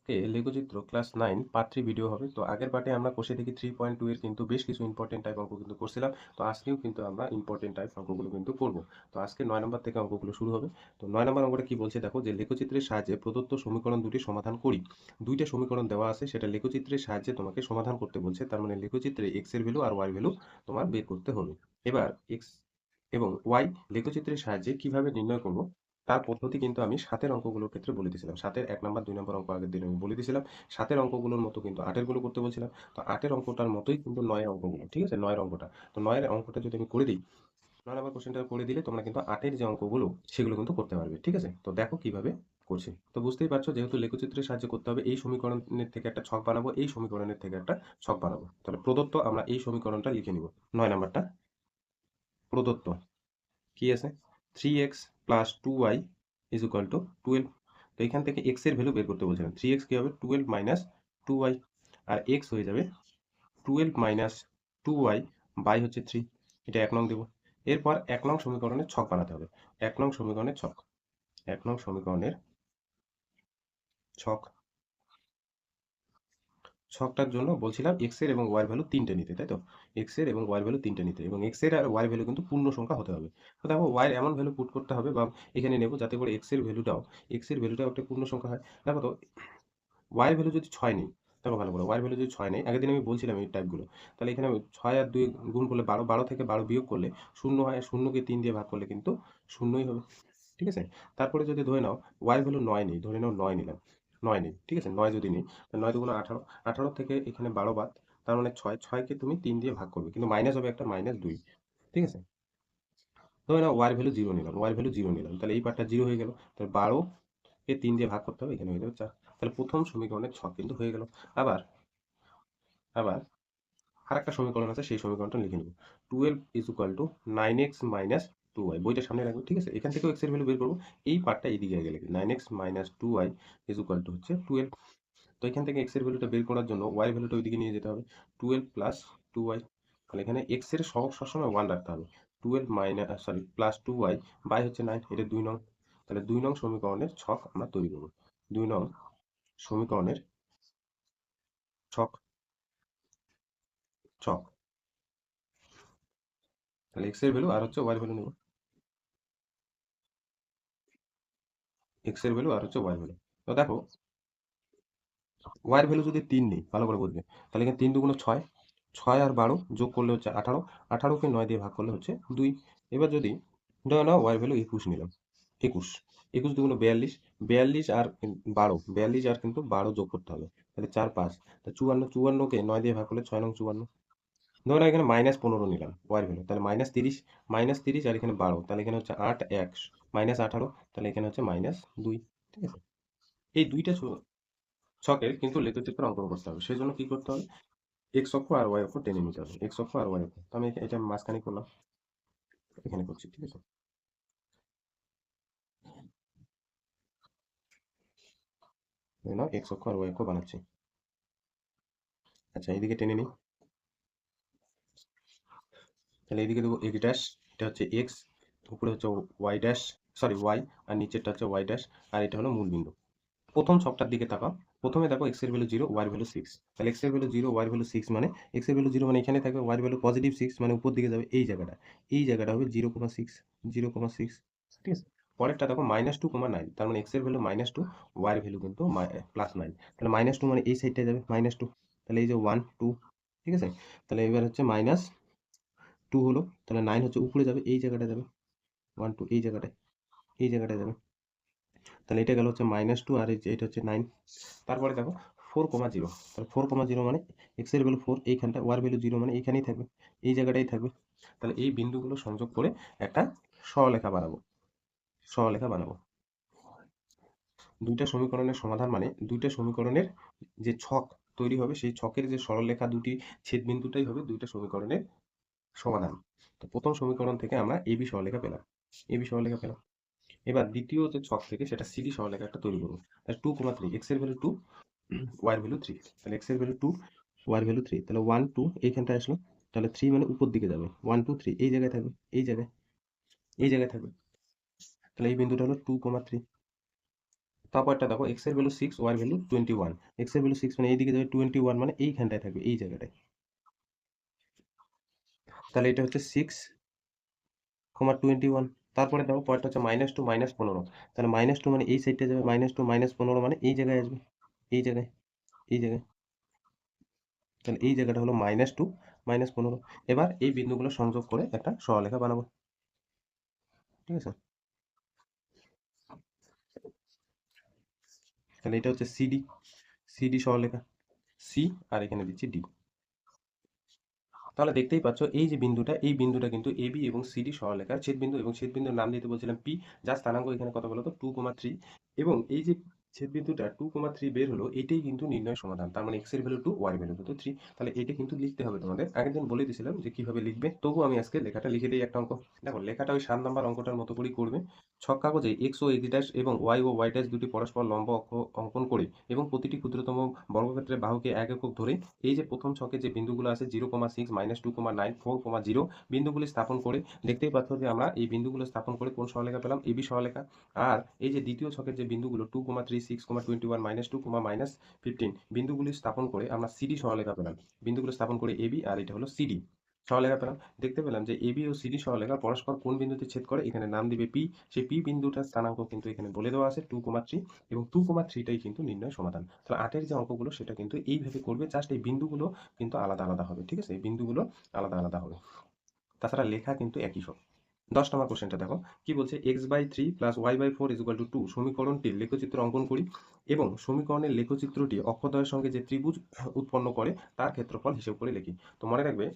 লেখচিত্র class 9 part 3 video হবে। তো আগের পার্টে আমরা কষে দেখি 3.2 এর কিন্তু বেশ কিছু ইম্পর্টেন্ট টাইপ অঙ্ক কিন্তু করছিলাম। তো আজকেও কিন্তু আমরা ইম্পর্টেন্ট টাইপ অঙ্কগুলো কিন্তু করব। তো আজকে 9 নম্বর থেকে অঙ্কগুলো শুরু হবে। তো 9 নম্বর অঙ্কটা কি বলছে দেখো, যে লেখচিত্রের সাহায্যে প্রদত্ত সমীকরণ দুটি সমাধান করি। দুইটা সমীকরণ দেওয়া আছে, সেটা লেখচিত্রের সাহায্যে তোমাকে সমাধান করতে বলছে। তার মানে লেখচিত্রে x এর ভ্যালু আর y ভ্যালু তোমার বের করতে হবে। এবার x এবং y লেখচিত্রের সাহায্যে কিভাবে নির্ণয় করব তার পদ্ধতি কিন্তু আমি 7 এর অঙ্কগুলোর ক্ষেত্রে বলে দিয়েছিলাম। 7 এর 1 নাম্বার 2 নম্বর অঙ্ক আগের দিন আমি বলে দিয়েছিলাম। 7 এর অঙ্কগুলোর মতো কিন্তু 8 এর গুলো করতে বলছিলাম। তো 8 এর অঙ্কটার মতোই কিন্তু 9 এর অঙ্কগুলো। ঠিক আছে? 9 এর অঙ্কটা। তো 9 এর অঙ্কটা যদি আমি করে দিই, 9 নাম্বার কোশ্চেনটা করে দিলে তোমরা কিন্তু 8 এর যে অঙ্কগুলো সেগুলো কিন্তু করতে পারবে। ঠিক আছে? তো দেখো কিভাবে করছি। তো বুঝতেই পারছো, যেহেতু লেখচিত্রের সাহায্যে করতে হবে, এই সমীকরণের থেকে একটা ছক বানাবো, এই সমীকরণের থেকে একটা ছক বানাবো। তাহলে প্রদত্ত আমরা এই সমীকরণটা লিখে নিব। 9 নাম্বারটা প্রদত্ত কি আছে? 3x plus 2y is equal two 12। তো এখান থেকে x এর ভ্যালু বের করতে বলছিলাম। 3x কি হবে? 12 মাইনাস 2y। আর x হয়ে যাবে 12 মাইনাস 2y বাই হচ্ছে 3। এটা 1 নং দেব। এরপর 1 নং সমীকরণের ছক বানাতে হবে। 1 নং সমীকরণের ছক। 1 নং সমীকরণের ছক। ছকটার জন্য বলছিলাম x এর এবং y এর ভ্যালু 3টে নিতে, তাই তো? x এর এবং y এর ভ্যালু 3টে নিতে, এবং x এর আর y এর ভ্যালু কিন্তু পূর্ণ সংখ্যা হতে হবে। তো দেখো y এর এমন ভ্যালু পুট করতে হবে বা এখানে নেব যাতে করে x এর ভ্যালুটাও একটা পূর্ণ সংখ্যা হয়। দেখো তো y এর ভ্যালু যদি 6 নেই, দেখো ভালো করে y এর ভ্যালু যদি 6 নেই, আগের দিন আমি বলছিলাম এই টাইপগুলো। তাহলে এখানে 6 আর 2 গুণ করলে 12, 12 থেকে 12 বিয়োগ করলে 0 হয়, আর 0 কে 3 দিয়ে ভাগ করলে কিন্তু 0ই হবে। ঠিক আছে? তারপরে যদি ধরে নাও y এর ভ্যালু 9 নেই, ধরে নাও 9 নিলাম। 9 নেই। ঠিক আছে? 9 যদি নেই, তাহলে 9 দুগুণ 18, 18 থেকে এখানে 12 বাদ, তার মানে 6, 6 কে তুমি 3 দিয়ে ভাগ করবে। কিন্তু মাইনাস হবে একটা, -2। ঠিক আছে? ধরে নাও y এর ভ্যালু 0 নিলাম, y এর ভ্যালু 0 নিলাম। তাহলে এই পার্টটা 0 হয়ে গেল। তাহলে 12 কে 3 দিয়ে ভাগ করতে হবে, এখানে হয়ে যাবে 4। তাহলে প্রথম সমীকরণের ছক কিন্তু হয়ে গেল। আবার আবার আরেকটা সমীকরণ আছে, সেই সমীকরণটা লিখে নিব। 12 is equal two 9x minus 2y। বইটা সামনে রাখবো। ঠিক আছে? এখান থেকেও x এর ভ্যালু বের করবো। এই পার্টটা এইদিকে আগে লিখি। 9x minus 2y is equal two হচ্ছে 12। তো এখান থেকে x এর ভ্যালুটা বের করার জন্য y এর ভ্যালুটা ওইদিকে নিয়ে যেতে হবে। 12 প্লাস 2y। তাহলে এখানে x এর সহগ সবসময় 1 রাখতে হবে। 12 মাইনাস প্লাস 2y বাই হচ্ছে 9। এটা 2 নং। তাহলে 2 নং সমীকরণের ছক আমরা তৈরি করব। 2 নং সমীকরণের ছক। ছক। তাহলে x এর ভ্যালু আর হচ্ছে y এর ভ্যালু নেব। x এর ভ্যালু আর হচ্ছে y এর ভ্যালু। তো দেখো y এর ভ্যালু যদি 3 নেই, ভালো করে বুঝবে। তাহলে এখানে 3 দুগুণ 6, 6 আর 12 যোগ করলে হচ্ছে 18, 18 কে 9 দিয়ে ভাগ করলে হচ্ছে 2। এবার যদি ধরে নাও y এর ভ্যালু 21 নিলাম। 21, 21 দুগুণ 42, 42 আর 12, 42 আর কিন্তু 12 যোগ করতে হবে। তাহলে 4, 5, তা 54, 54 কে 9 দিয়ে ভাগ করলে 6 নং 54। ধরো না এখানে -15 নিলাম y এর ভ্যালু, তাহলে -30, -30 আর এখানে 12, তাহলে এখানে হচ্ছে 8, 1, -18, তাহলে এখানে হচ্ছে -2। ঠিক আছে? এই দুইটা ছকের কিন্তু লেখচিত্র অঙ্কন করতে হবে। সেই জন্য কি করতে হবে? এক্স অক্ষ আর ওয়াই অক্ষ টেনে নিতে হবে। এক্স অক্ষ আর ওয়াই অক্ষ। তো আমি এটা মাঝখানে করলাম, এখানে করছি। ঠিক আছে? এই নাও এক্স অক্ষ আর ওয়াই অক্ষ বানাচ্ছি। আচ্ছা, এইদিকে টেনে নিই। তাহলে এইদিকে দেবো এক্স ড্যাশ, এটা হচ্ছে এক্স, উপরে হচ্ছে ওয়াই ড্যাশ, সরি ওয়াই, আর নিচেরটা হচ্ছে ওয়াই ড্যাশ, আর এটা হলো মূল বিন্দু। প্রথম ছকটার দিকে তাকাও। প্রথমে দেখো এক্স এর ভ্যালু 0, ওয়াই এর ভ্যালু 6। তাহলে এক্স এর ভ্যালু 0, ওয়াই এর ভ্যালু 6 মানে এক্স এর ভ্যালু 0 মানে এখানে থাকবে, ওয়াই এর ভ্যালু পজিটিভ 6 মানে উপর দিকে যাবে এই জায়গাটা। এই জায়গাটা হবে 0,6, 0,6। ঠিক আছে? পরেরটা দেখো -2,9, তার মানে এক্স এর ভ্যালু -2, ওয়াই এর ভ্যালু কিন্তু +9। তাহলে -2 মানে এই সাইডটা যাবে -2। তাহলে এই যে 1 2। ঠিক আছে? তাহলে এবার হচ্ছে -2 হলো, তাহলে 9 হচ্ছে উপরে যাবে এই জায়গাটা যাবে। 1 2 এই জায়গাটায়, এই জায়গাটায় যাবে। তাহলে এটা গেল হচ্ছে -2, আর এটা হচ্ছে 9। তারপরে দেখো 4,0, তাহলে 4,0 মানে এক্স এর ভ্যালু 4, এইখানটা ওয়ার ভ্যালু 0 মানে এইখানেই থাকবে, এই জায়গাটাই থাকবে। তাহলে এই বিন্দুগুলো সংযোগ করে একটা সরলরেখা বানাবো। সরলরেখা বানাবো। দুইটা সমীকরণের সমাধান মানে দুইটা সমীকরণের যে ছক তৈরি হবে, সেই ছকের যে সরলরেখা দুটি ছেদ বিন্দুটাই হবে দুইটা সমীকরণের সমাধান। তো প্রথম সমীকরণ থেকে আমরা এবি সরলরেখা পেলাম। এবি সরলরেখা পেলাম। এবার দ্বিতীয় যে ছক থেকে সেটা সিডি সরলরেখা একটা তৈরি করবো। তাহলে 2,3, এক্স এর ভ্যালু 2, ওয়াই এর ভ্যালু 3। তাহলে এক্স এর ভ্যালু 2, ওয়াই এর ভ্যালু 3। তাহলে 1 2 এইখানটা আসলো। তাহলে 3 মানে উপর দিকে যাবে। 1 2 3 এই জায়গায় থাকবে, এই জায়গায়, এই জায়গায় থাকবে। তাহলে এই বিন্দুটা হলো 2,3। তারপরটা দেখো এক্স এর ভ্যালু 6, ওয়াই এর ভ্যালু 21। এক্স এর ভ্যালু 6 মানে এইদিকে যাবে, 21 মানে এইখানটায় থাকবে, এই জায়গাটায়। তাহলে এটা হচ্ছে 6,21। তারপরে দেখো পরেরটা হচ্ছে -2 -15। তাহলে -2 মানে এই সাইডটা যাবে, -2 -15 মানে এই জায়গায় আসবে, এই জায়গায়, এই জায়গায়। তাহলে এই জায়গাটা হলো -2 -15। এবার এই বিন্দুগুলো সংযোগ করে একটা সরলরেখা বানাবো, ঠিক আছে? তাহলে এটা হচ্ছে সিডি, সিডি সরলরেখা, সি আর এখানে দিচ্ছি ডি। তাহলে দেখতেই পাচ্ছ এই যে বিন্দুটা, এই বিন্দুটা কিন্তু এবি এবং সিডি সরলরেখার ছেদবিন্দু, এবং ছেদবিন্দুর নাম দিতে বলছিলাম পি, যার স্থানাঙ্ক এখানে কত বলতো 2,3। এবং এই যে ছেদবিন্দুটা 2,3 বের হলো, এটাই কিন্তু নির্ণয় সমাধান। তার মানে এক্স এর ভ্যালু 2, ওয়াই এর ভ্যালু তো 3। তাহলে এটা কিন্তু লিখতে হবে তোমাদের। আগের দিন বলে দিয়েছিলাম যে কিভাবে লিখবে, তবু আমি আজকে লেখাটা লিখে দিই একটা অঙ্ক। দেখো লেখাটা ওই 7 নাম্বার অঙ্কটার মতো করেই করবে। ছক কাগজে এক্স ও এক্স ড্যাশ এবং ওয়াই ও ওয়াই ড্যাশ দুটি পরস্পর লম্ব অক্ষ অঙ্কন করে এবং প্রতিটি ক্ষুদ্রতম বর্গক্ষেত্রের বাহুকে 1 একক ধরে এই যে প্রথম ছকে যে বিন্দুগুলো আছে 0,6 -2,9 4,0 বিন্দুগুলি স্থাপন করে, দেখতেই পাচ্ছ যে আমরা এই বিন্দুগুলো স্থাপন করে কোন সরলরেখা পেলাম, এবি সরলরেখা। আর এই যে দ্বিতীয় ছকের যে বিন্দুগুলো 2,3 6,21 -2, -15 বিন্দুগুলি স্থাপন করে আমরা সিডি সরলরেখা পেলাম। বিন্দুগুলো স্থাপন করে এবি, আর এটা হলো সিডি সরলরেখা পেলাম। দেখতে পেলাম যে এবি ও সিডি সরলরেখা পরস্পর কোন বিন্দুতে ছেদ করে, এখানে নাম দিবে পি। সেই পি বিন্দুটার স্থানাঙ্ক কিন্তু এখানে বলে দেওয়া আছে 2,3, এবং 2,3টাই কিন্তু নির্ণয় সমাধান। তাহলে 8-এর যে অঙ্কগুলো সেটা কিন্তু এইভাবে করবে, জাস্ট এই বিন্দুগুলো কিন্তু আলাদা আলাদা হবে, ঠিক আছে? এই বিন্দুগুলো আলাদা আলাদা হবে, তাছাড়া লেখা কিন্তু একই সব। 10 নম্বর কোশ্চেনটা দেখো কি বলছে, x/3 + y/4 = 2 সমীকরণটির লেখচিত্র অঙ্কন করি এবং সমীকরণের লেখচিত্রটি অক্ষদ্বয়ের সঙ্গে যে ত্রিভুজ উৎপন্ন করে তার ক্ষেত্রফল হিসেব করে লিখি। তো মনে রাখবে,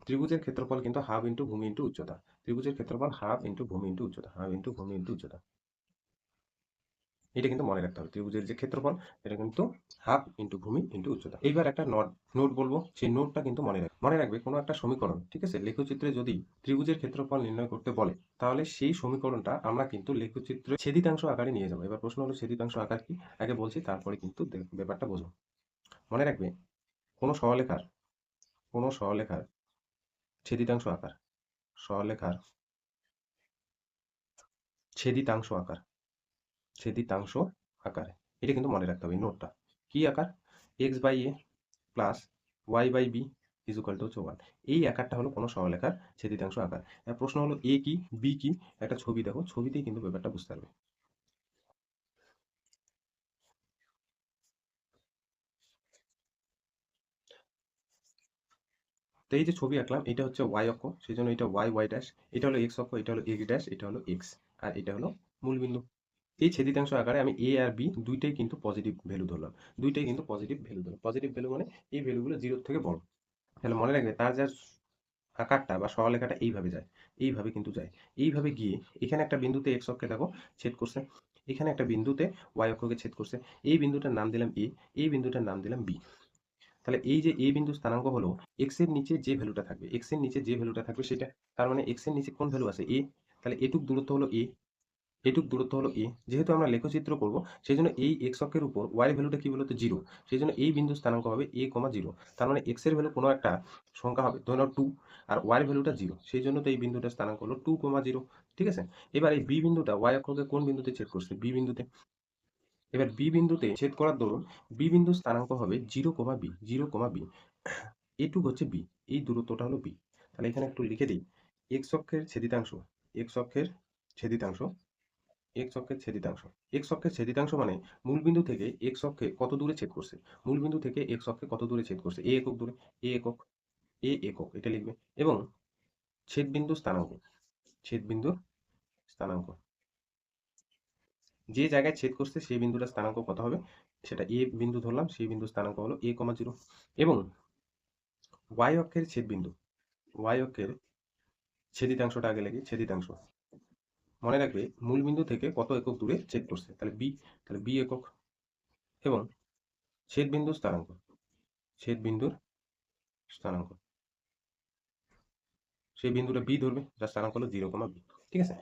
ত্রিভুজের ক্ষেত্রফল কিন্তু হাফ ইন্টু ভূমি ইন্টু উচ্চতা। ত্রিভুজের ক্ষেত্রফল হাফ ইন্টু ভূমি ইন্টু উচ্চতা, হাফ ইন্টু ভূমি ইন্টু উচ্চতা। এটা কিন্তু মনে রাখতে হবে, ত্রিভুজের যে ক্ষেত্রফল এটা কিন্তু হাফ ইন্টু ভূমি ইন্টু উচ্চতা। এইবার একটা নোট বলবো, সেই নোটটা কিন্তু মনে রাখবে কোনো একটা সমীকরণ, ঠিক আছে, লেখচিত্রে যদি ত্রিভুজের ক্ষেত্রফল নির্ণয় করতে বলে, তাহলে সেই সমীকরণটা আমরা কিন্তু লেখচিত্রে ছেদিতাংশ আকারে নিয়ে যাবো। এবার প্রশ্ন হলো ছেদিতাংশ আকার কি, আগে বলছি তারপরে কিন্তু ব্যাপারটা বোঝো। মনে রাখবে, কোনো সরলরেখার কোনো সরলরেখার ছেদিতাংশ আকার, সরলরেখার ছেদিতাংশ আকার, ছেদিতাংশ আকার, এটা কিন্তু মনে রাখতে হবে এই নোটটা। কি আকার? x/a প্লাস y/b হচ্ছে 1। এই আকারটা হলো কোনো সরলরেখার ছেদিতাংশ আকার। প্রশ্ন হলো এ কি, বি কি, একটা ছবি দেখো, ছবিতেই কিন্তু ব্যাপারটা বুঝতে পারবে। তো এই যে ছবি আঁকলাম, এটা হচ্ছে ওয়াই অক্ষ, সেই জন্য এটা ওয়াই ওয়াই ড্যাশ। এটা হলো এক্স অক্ষ, এটা হলো এক্স ড্যাশ, এটা হলো এক্স, আর এটা হলো মূলবিন্দু। এই ছেদিতাংশ আকারে আমি এ আর বি দুইটাই কিন্তু পজিটিভ ভ্যালু ধরলাম, দুইটাই কিন্তু পজিটিভ ভ্যালু ধরলাম। পজিটিভ ভ্যালু মানে এই ভ্যালুগুলো 0 থেকে বড়। তাহলে মনে রাখবে, তার যা আকারটা বা সরলরেখাটা এইভাবে যায়, এইভাবে কিন্তু যায়। এইভাবে গিয়ে এখানে একটা বিন্দুতে এক্স অক্ষে দেখো ছেদ করছে, এখানে একটা বিন্দুতে ওয়াই অক্ষকে ছেদ করছে। এই বিন্দুটার নাম দিলাম এ, এই বিন্দুটার নাম দিলাম বি। তাহলে এই যে এ বিন্দুর স্থানাঙ্ক হলো এক্স এর নিচে যে ভ্যালুটা থাকবে, এক্স এর নিচে যে ভ্যালুটা থাকবে সেটা। তার মানে এক্স এর নিচে কোন ভ্যালু আছে, এ। তাহলে এটুক দূরত্ব হলো এ, এটুক দূরত্ব হলো এ। যেহেতু আমরা লেখচিত্র করব, সেই জন্য এই এক্স অক্ষের উপর ওয়াই ভ্যালুটা কি বলতো 0। সেই জন্য এই বিন্দুর স্থানাঙ্ক হবে a, 0। তার মানে এক্স এর ভ্যালু কোনো একটা সংখ্যা হবে, ধরো 2, আর ওয়াই ভ্যালুটা 0। সেই জন্য তো এই বিন্দুটার স্থানাঙ্ক হলো 2, 0। ঠিক আছে? এবার এই বি বিন্দুটা ওয়াই অক্ষকে কোন বিন্দুতে ছেদ করছে, বি বিন্দুতে। এবার বি বিন্দুতে ছেদ করার দরুন বি বিন্দুর স্থানাঙ্ক হবে 0, বি, 0, বি। এটুক হচ্ছে বি, এই দূরত্বটা হলো বি। তাহলে এখানে একটু লিখে দিই, এক্স অক্ষের ছেদিতাংশ, এক্স অক্ষের ছেদিতাংশ, এক্স অক্ষের ছেদিতাংশ। এক্স অক্ষের ছেদিতাংশ মানে মূলবিন্দু থেকে এক্স অক্ষে কত দূরে ছেদ করছে, মূলবিন্দু থেকে এক্স অক্ষে কত দূরে ছেদ করছে, এ একক দূরে, এ একক, এ একক, এটা লিখবে। এবং ছেদবিন্দুর স্থানাঙ্ক, ছেদবিন্দুর স্থানাঙ্ক, যে জায়গায় ছেদ করছে সেই বিন্দুটার স্থানাঙ্ক কত হবে, সেটা এ বিন্দু ধরলাম, সেই বিন্দুর স্থানাঙ্ক হলো a, 0। এবং ওয়াই অক্ষের ছেদবিন্দু, ওয়াই অক্ষের ছেদিতাংশটা আগে লিখি, ছেদিতাংশ। মনে রাখবে মূলবিন্দু থেকে কত একক দূরে ছেদ করছে, তাহলে বি, তাহলে বি একক। এবং ছেদবিন্দুর স্থানাঙ্ক, ছেদবিন্দুর স্থানাঙ্ক, সেই বিন্দুটা বি ধরবে, যার স্থানাঙ্ক হলো 0, বি। ঠিক আছে?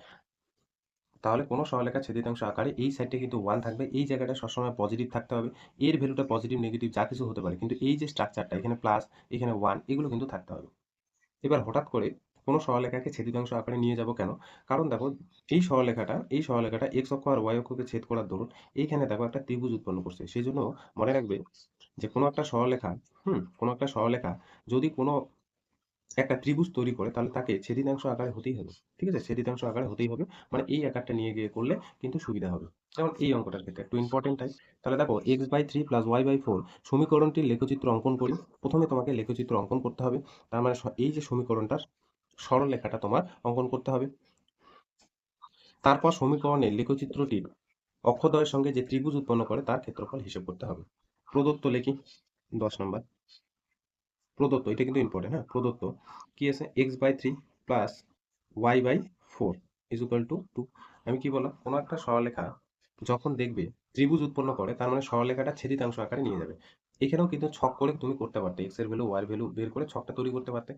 তাহলে কোনো সরলরেখা ছেদিতাংশ আকারে এই সাইডটা কিন্তু 1 থাকবে, এই জায়গাটা সবসময় পজিটিভ থাকতে হবে। এর ভ্যালুটা পজিটিভ নেগেটিভ যা কিছু হতে পারে, কিন্তু এই যে স্ট্রাকচারটা এখানে প্লাস, এখানে 1, এগুলো কিন্তু থাকতে হবে। এবার হঠাৎ করে কোনো সরলরেখাকে ছেদিতাংশ আকারে নিয়ে যাব কেন? কারণ দেখো এই সরলরেখাটা x অক্ষ আর y অক্ষকে ছেদ করার দরুন এইখানে দেখো একটা ত্রিভুজ উৎপন্ন করছে। সেজন্য মনে রাখবে যে কোনো একটা সরলরেখা কোনো একটা সরলরেখা যদি কোনো একটা ত্রিভুজ তৈরি করে তাহলে তাকে ছেদিতাংশ আকারে হতেই হবে। ঠিক আছে? ছেদিতাংশ আকারে হতেই হবে। মানে এই আকারটা নিয়ে গিয়ে করলে কিন্তু সুবিধা হবে। যেমন এই অঙ্কটার ক্ষেত্রে একটু ইম্পোর্টেন্ট টাইপ। তাহলে দেখো x/3 + y/4 সমীকরণটির লেখচিত্র অঙ্কন করি। প্রথমে তোমাকে লেখচিত্র অঙ্কন করতে হবে। তার মানে এই যে সমীকরণটার সরলরেখাটা তোমার অঙ্কন করতে হবে। তারপর সমীকরণের লেখচিত্রটির অক্ষদ্বয়ের সঙ্গে যে ত্রিভুজ উৎপন্ন করে তার ক্ষেত্রফল হিসেব করতে হবে। প্রদত্ত লিখি 10 নাম্বার। প্রদত্ত, এটা কিন্তু ইম্পর্টেন্ট, হ্যাঁ? প্রদত্ত কি আছে? x/3 plus y/4 is equal two 2। আমি কি বললাম? কোনো একটা সরলরেখা যখন দেখবে ত্রিভুজ উৎপন্ন করে তার মানে সরলরেখাটা ছেদিতাংশ আকারে নিয়ে যাবে। এখানেও কিন্তু ছক করে তুমি করতে পারতে, x এর ভ্যালু y এর ভ্যালু বের করে ছকটা তৈরি করতে পারতে।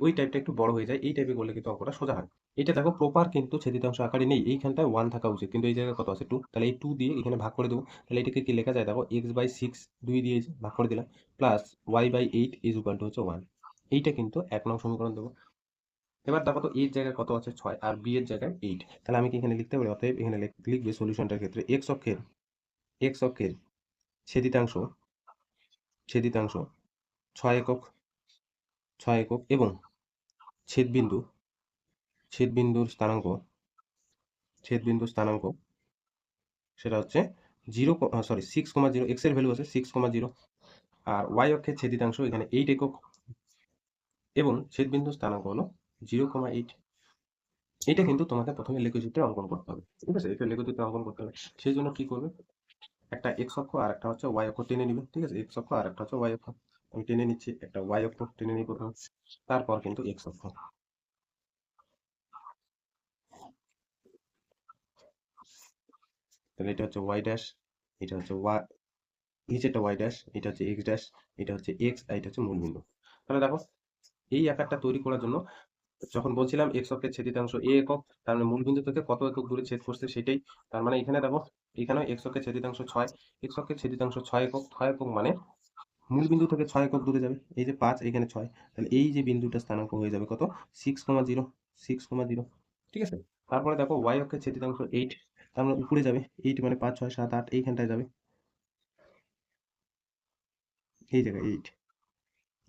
ওই টাইপটা একটু বড় হয়ে যায়, এই টাইপে করলে কিন্তু অঙ্কটা সোজা হয়। এটা দেখো প্রপার কিন্তু ছেদিতাংশ আকারে নেই, এইখানটায় 1 থাকা উচিত, কিন্তু এই জায়গায় কত আছে 2, তাহলে এই 2 দিয়ে এখানে ভাগ করে দেবো। তাহলে এটাকে কি লেখা যায়? দেখো x/6 2 দিয়ে ভাগ করে দিলাম, plus y/8 is equal two হচ্ছে 1। এইটা কিন্তু 1 নং সমীকরণ দেবো। এবার দেখো তো এর জায়গায় কত আছে 6 আর বি এর জায়গায় 8। তাহলে আমি কি এখানে লিখতে পারি? অতএব এখানে লিখবে সলিউশনটার ক্ষেত্রে x অক্ষের ছেদিতাংশ 6 একক 6 একক এবং ছেদবিন্দু ছেদবিন্দুর স্থানাঙ্ক সেটা হচ্ছে 6,0, x এর ভ্যালু আছে 6,0, আর y অক্ষের ছেদিতাংশ এখানে 8 একক এবং ছেদবিন্দুর স্থানাঙ্ক হলো 0,8। এটা কিন্তু তোমাকে প্রথমে লেখচিত্রে অঙ্কন করতে হবে। ঠিক আছে? এটা লেখচিত্রে অঙ্কন করতে হবে। সেই জন্য কি করবে? একটা x অক্ষ আর একটা হচ্ছে y অক্ষ টেনে নিবে। ঠিক আছে? x অক্ষ আর একটা হচ্ছে y অক্ষ। আমি টেনে নিচ্ছি, একটা y অক্ষ টেনে নিই প্রথমে। তারপর কিন্তু x অক্ষ। তাহলে এটা হচ্ছে y ড্যাশ, এটা হচ্ছে y, নিচেরটা y ড্যাশ, এটা হচ্ছে x ড্যাশ, এটা হচ্ছে x, আর এটা হচ্ছে মূলবিন্দু। তাহলে দেখো এই আকারটা তৈরি করার জন্য যখন বলছিলাম x অক্ষের ছেদিতাংশ a একক, তার মানে মূলবিন্দু থেকে কত একক দূরে ছেদ করছে সেটাই। তার মানে এখানে দেখো এখানেও x অক্ষের ছেদিতাংশ 6, x অক্ষের ছেদিতাংশ 6 একক, 6 একক মানে মূলবিন্দু থেকে 6 একক দূরে যাবে। এই যে 5, এখানে 6, তাহলে এই যে বিন্দুটা স্থানাঙ্ক হয়ে যাবে কত? 6,0, 6,0। ঠিক আছে? তারপরে দেখো y অক্ষের ছেদিতাংশ 8, তার মানে উপরে যাবে 8 মানে 5, 6, 7, 8 এইখানটায় যাবে, এই জায়গায় 8,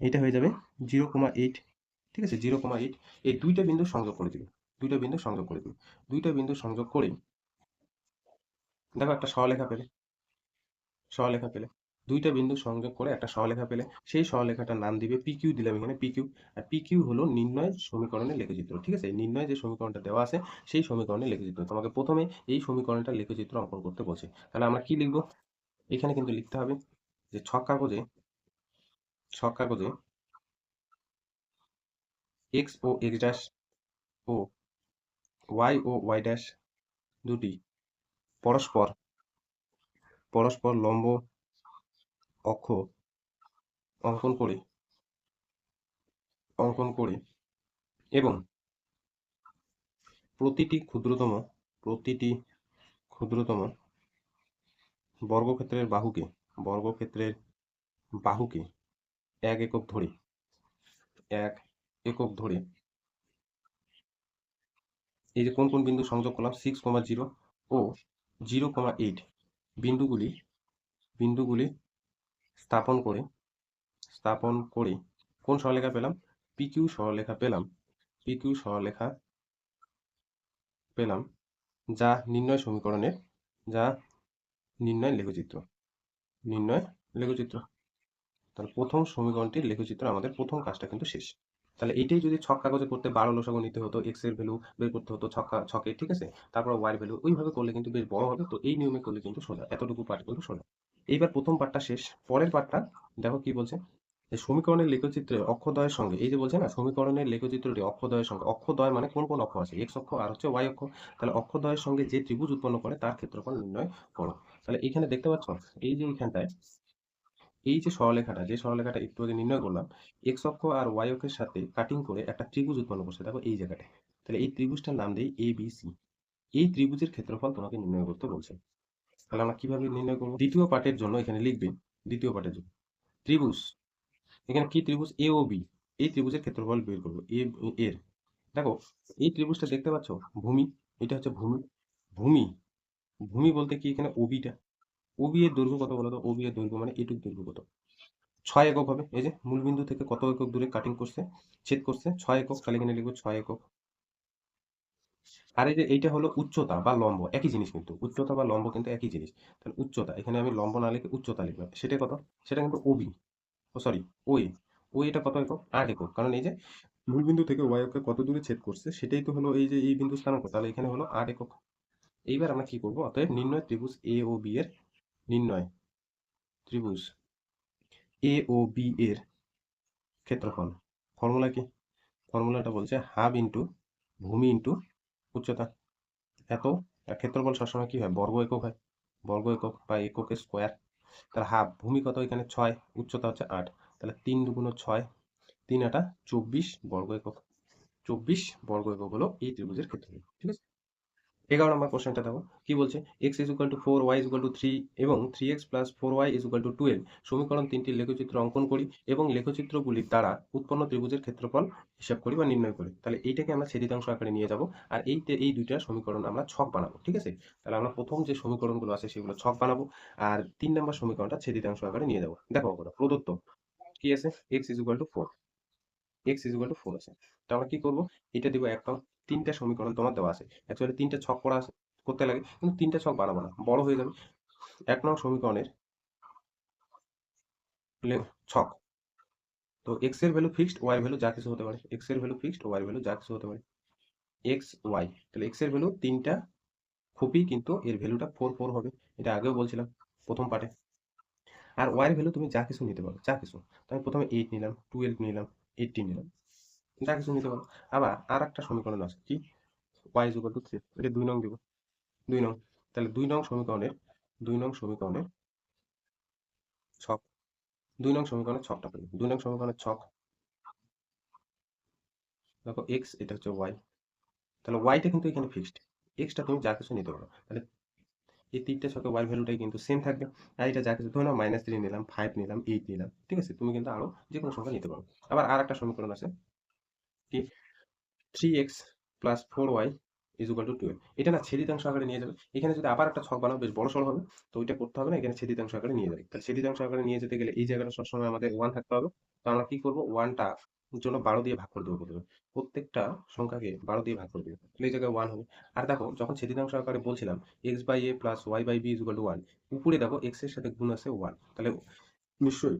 এইটা হয়ে যাবে 0,8। ঠিক আছে? 0,8। এই দুইটা বিন্দু সংযোগ করে দিবে, দুইটা বিন্দু সংযোগ করে দেখো একটা সরলরেখা পেলে দুইটা বিন্দু সংযোগ করে একটা সরলরেখা পেলে সেই সরলরেখাটার নাম দিবে PQ, দিলাম এখানে PQ। আর PQ হলো নির্ণয় সমীকরণের লেখচিত্র। ঠিক আছে? নির্ণয় যে সমীকরণটা দেওয়া আছে সেই সমীকরণের লেখচিত্র। তোমাকে প্রথমে এই সমীকরণটার লেখচিত্র অঙ্কন করতে বলছে। তাহলে আমরা কি লিখবো? এখানে কিন্তু লিখতে হবে যে ছক কাগজে x ও x dash O y dash দুটি পরস্পর পরস্পর লম্ব অক্ষ অঙ্কন করে এবং প্রতিটি ক্ষুদ্রতম বর্গক্ষেত্রের বাহুকে 1 একক ধরে এই যে কোন কোন বিন্দু সংযোগ করলাম 6,0 ও 0,8 বিন্দুগুলি বিন্দুগুলি স্থাপন করে কোন সরলরেখা পেলাম? পিকিউ সরলরেখা পেলাম, যা নির্ণয় সমীকরণের যা নির্ণয় লেখচিত্র। তাহলে প্রথম সমীকরণটির লেখচিত্র, আমাদের প্রথম কাজটা কিন্তু শেষ। তাহলে এইটাই যদি ছক কাগজে করতে 12 লসাগু নিতে হতো, x এর ভ্যালু বের করতে হতো ছকে। ঠিক আছে? তারপর y এর ভ্যালু, ওইভাবে করলে কিন্তু বেশ বড় হবে। তো এই নিয়মে করলে কিন্তু সোজা, এতটুকু পার্ট কিন্তু সোজা। এইবার প্রথম পার্টটা শেষ, পরের পার্টটা দেখো কি বলছে। যে সমীকরণের লেখচিত্রে অক্ষদ্বয়ের সঙ্গে, এই যে বলছে না সমীকরণের লেখচিত্রটি অক্ষদ্বয়ের সঙ্গে, অক্ষদ্বয় মানে কোন কোন অক্ষ আছে? x অক্ষ আর হচ্ছে y অক্ষ। তাহলে অক্ষদ্বয়ের সঙ্গে যে ত্রিভুজ উৎপন্ন করে তার ক্ষেত্রফল নির্ণয় করো। তাহলে এখানে দেখতে পাচ্ছ এই যে এইখানটায় এই যে সরলরেখাটা একটু আগে নির্ণয় করলাম, x অক্ষ আর y অক্ষের সাথে কাটিং করে একটা ত্রিভুজ উৎপন্ন করছে দেখো এই জায়গাটায়। তাহলে এই ত্রিভুজটার নাম দেই ABC। এই ত্রিভুজের ক্ষেত্রফল তোমাকে নির্ণয় করতে বলছে। তাহলে আমরা কিভাবে নির্ণয় করব? দ্বিতীয় পার্টের জন্য এখানে লিখবে, দ্বিতীয় পার্টের জন্য ত্রিভুজ, এখানে কি ত্রিভুজ A ও B, এই ত্রিভুজের ক্ষেত্রফল বের করবো এর। দেখো এই ত্রিভুজটা দেখতে পাচ্ছ, ভূমি, এটা হচ্ছে ভূমি। ভূমি, ভূমি বলতে কি এখানে ওবিটা, ওবি এর দৈর্ঘ্য কত বলো তো? ওবি এর দৈর্ঘ্য মানে এটুক দৈর্ঘ্য কত? 6 একক হবে। এই যে মূলবিন্দু থেকে কত একক দূরে কাটিং করছে, ছেদ করছে, 6 একক, তাহলে এখানে লিখবো 6 একক। আর এই যে এইটা হলো উচ্চতা বা লম্ব, একই জিনিস কিন্তু উচ্চতা বা লম্ব কিন্তু একই জিনিস। তাহলে উচ্চতা, এখানে আমি লম্ব না লিখে উচ্চতা লিখলাম, সেটা কত? সেটা কিন্তু ওবি, ও সরি, ওই, ওই এটা কত একক? 8 একক। কারণ এই যে মূলবিন্দু থেকে ওয়াই অক্ষে কত দূরে ছেদ করছে সেটাই তো হলো এই যে এই বিন্দু স্থানাঙ্ক, তাহলে এখানে হলো 8 একক। এইবার আমরা কি করবো? অতএব নির্ণয় ত্রিভুজ এ ও বি এর, নির্ণয় ত্রিভুজ এ ও বি এর ক্ষেত্রফল। ফর্মুলা কি? ফর্মুলাটা বলছে হাফ ইন্টু ভূমি ইন্টু উচ্চতা। এত, আর ক্ষেত্রফল সবসময় কি হয়? বর্গ একক হয়, বর্গ একক বা একক স্কোয়ার। তাহলে হাফ, ভূমি কত এখানে? 6, উচ্চতা হচ্ছে 8, তাহলে 3 দুগুণ 6, 3 আটা 24 বর্গ একক। 24 বর্গ একক হলো এই ত্রিভুজের ক্ষেত্রফল। ঠিক আছে। 11 নম্বর কোশ্চেনটা দেখো কি বলছে, x is equal to 4 y is equal to 3 এবং 3x plus 4y is equal two 12 সমীকরণ তিনটির লেখচিত্র অঙ্কন করি এবং লেখচিত্রগুলির দ্বারা উৎপন্ন ত্রিভুজের ক্ষেত্রফল হিসাব করি বা নির্ণয় করি। তাহলে এইটাকে আমরা ছেদিতাংশ আকারে নিয়ে যাব, আর এই দুইটা সমীকরণ আমরা ছক বানাবো। ঠিক আছে। তাহলে আমরা প্রথম যে সমীকরণগুলো আছে সেগুলো ছক বানাবো, আর 3 নম্বর সমীকরণটা ছেদিতাংশ আকারে নিয়ে যাবো। দেখো ওটা প্রদত্ত কি আছে, x is equal to 4, x is equal to 4 আছে। তো আমরা কি করবো? এটা দিব এক নং। তিনটা সমীকরণ তোমার দেওয়া আছে, অ্যাকচুয়ালি তিনটা ছক করা আছে, করতে লাগে, কিন্তু তিনটা ছক বানাবো না, বড় হয়ে যাবে। 1 নং সমীকরণের ছক, তো এক্স এর ভ্যালু ফিক্সড, ওয়াই এর ভ্যালু যা কিছু হতে পারে, এক্স এর ভ্যালু ফিক্সড, ওয়াই এর ভ্যালু যা কিছু হতে পারে, এক্স ওয়াই। তাহলে এক্স এর ভ্যালু তিনটা খুবই, কিন্তু এর ভ্যালুটা 4 হবে, এটা আগেও বলছিলাম প্রথম পার্টে। আর ওয়াই এর ভ্যালু তুমি যা কিছু নিতে পারো, যা কিছু। তো আমি প্রথমে 8 নিলাম, 12 নিলাম, 18 নিলাম, যা কিছু নিতে পারো। আবার আর একটা সমীকরণ আছে কি, ওয়াই ইজ ইকুয়াল টু 3, এটা 2 নং দিব, 2 নং। তাহলে 2 নং সমীকরণের, 2 নং সমীকরণের ছক, 2 নং সমীকরণের ছকটা পেলাম। 2 নং সমীকরণের ছক, দেখো এক্স, এটা হচ্ছে ওয়াই, তাহলে ওয়াইটা কিন্তু এখানে ফিক্সড, এক্সটা তুমি যা কিছু নিতে পারো। তাহলে এই তিনটা ছকে ওয়াই ভ্যালুটাই কিন্তু সেম থাকবে। আর এটা যা কিছু ধরো না, -3 নিলাম, 5 নিলাম, 8 নিলাম, ঠিক আছে, তুমি কিন্তু আরো যে কোনো সংখ্যা নিতে পারো। আবার আর একটা সমীকরণ আছে কি, 3x plus 4y is equal two 12, এটা না ছেদিতাংশ আকারে নিয়ে যাবে। এখানে যদি আবার একটা ছক বানাও বেশ বড় সড় হবে, তো ওইটা করতে হবে না, এখানে ছেদিতাংশ আকারে নিয়ে যাবে। তাহলে ছেদিতাংশ আকারে নিয়ে যেতে গেলে এই জায়গাটা সবসময় আমাদের 1 থাকতে হবে। তো আমরা কি করবো, 1টা জন্য 12 দিয়ে ভাগ করে দেবো প্রথমে, প্রত্যেকটা সংখ্যাকে 12 দিয়ে ভাগ করে দেবো, তাহলে এই জায়গায় 1 হবে। আর দেখো যখন ছেদিতাংশ আকারে বলছিলাম x by a plus y by b is equal to 1, উপরে দেখো এক্স এর সাথে গুণ আছে 1, তাহলে নিশ্চয়ই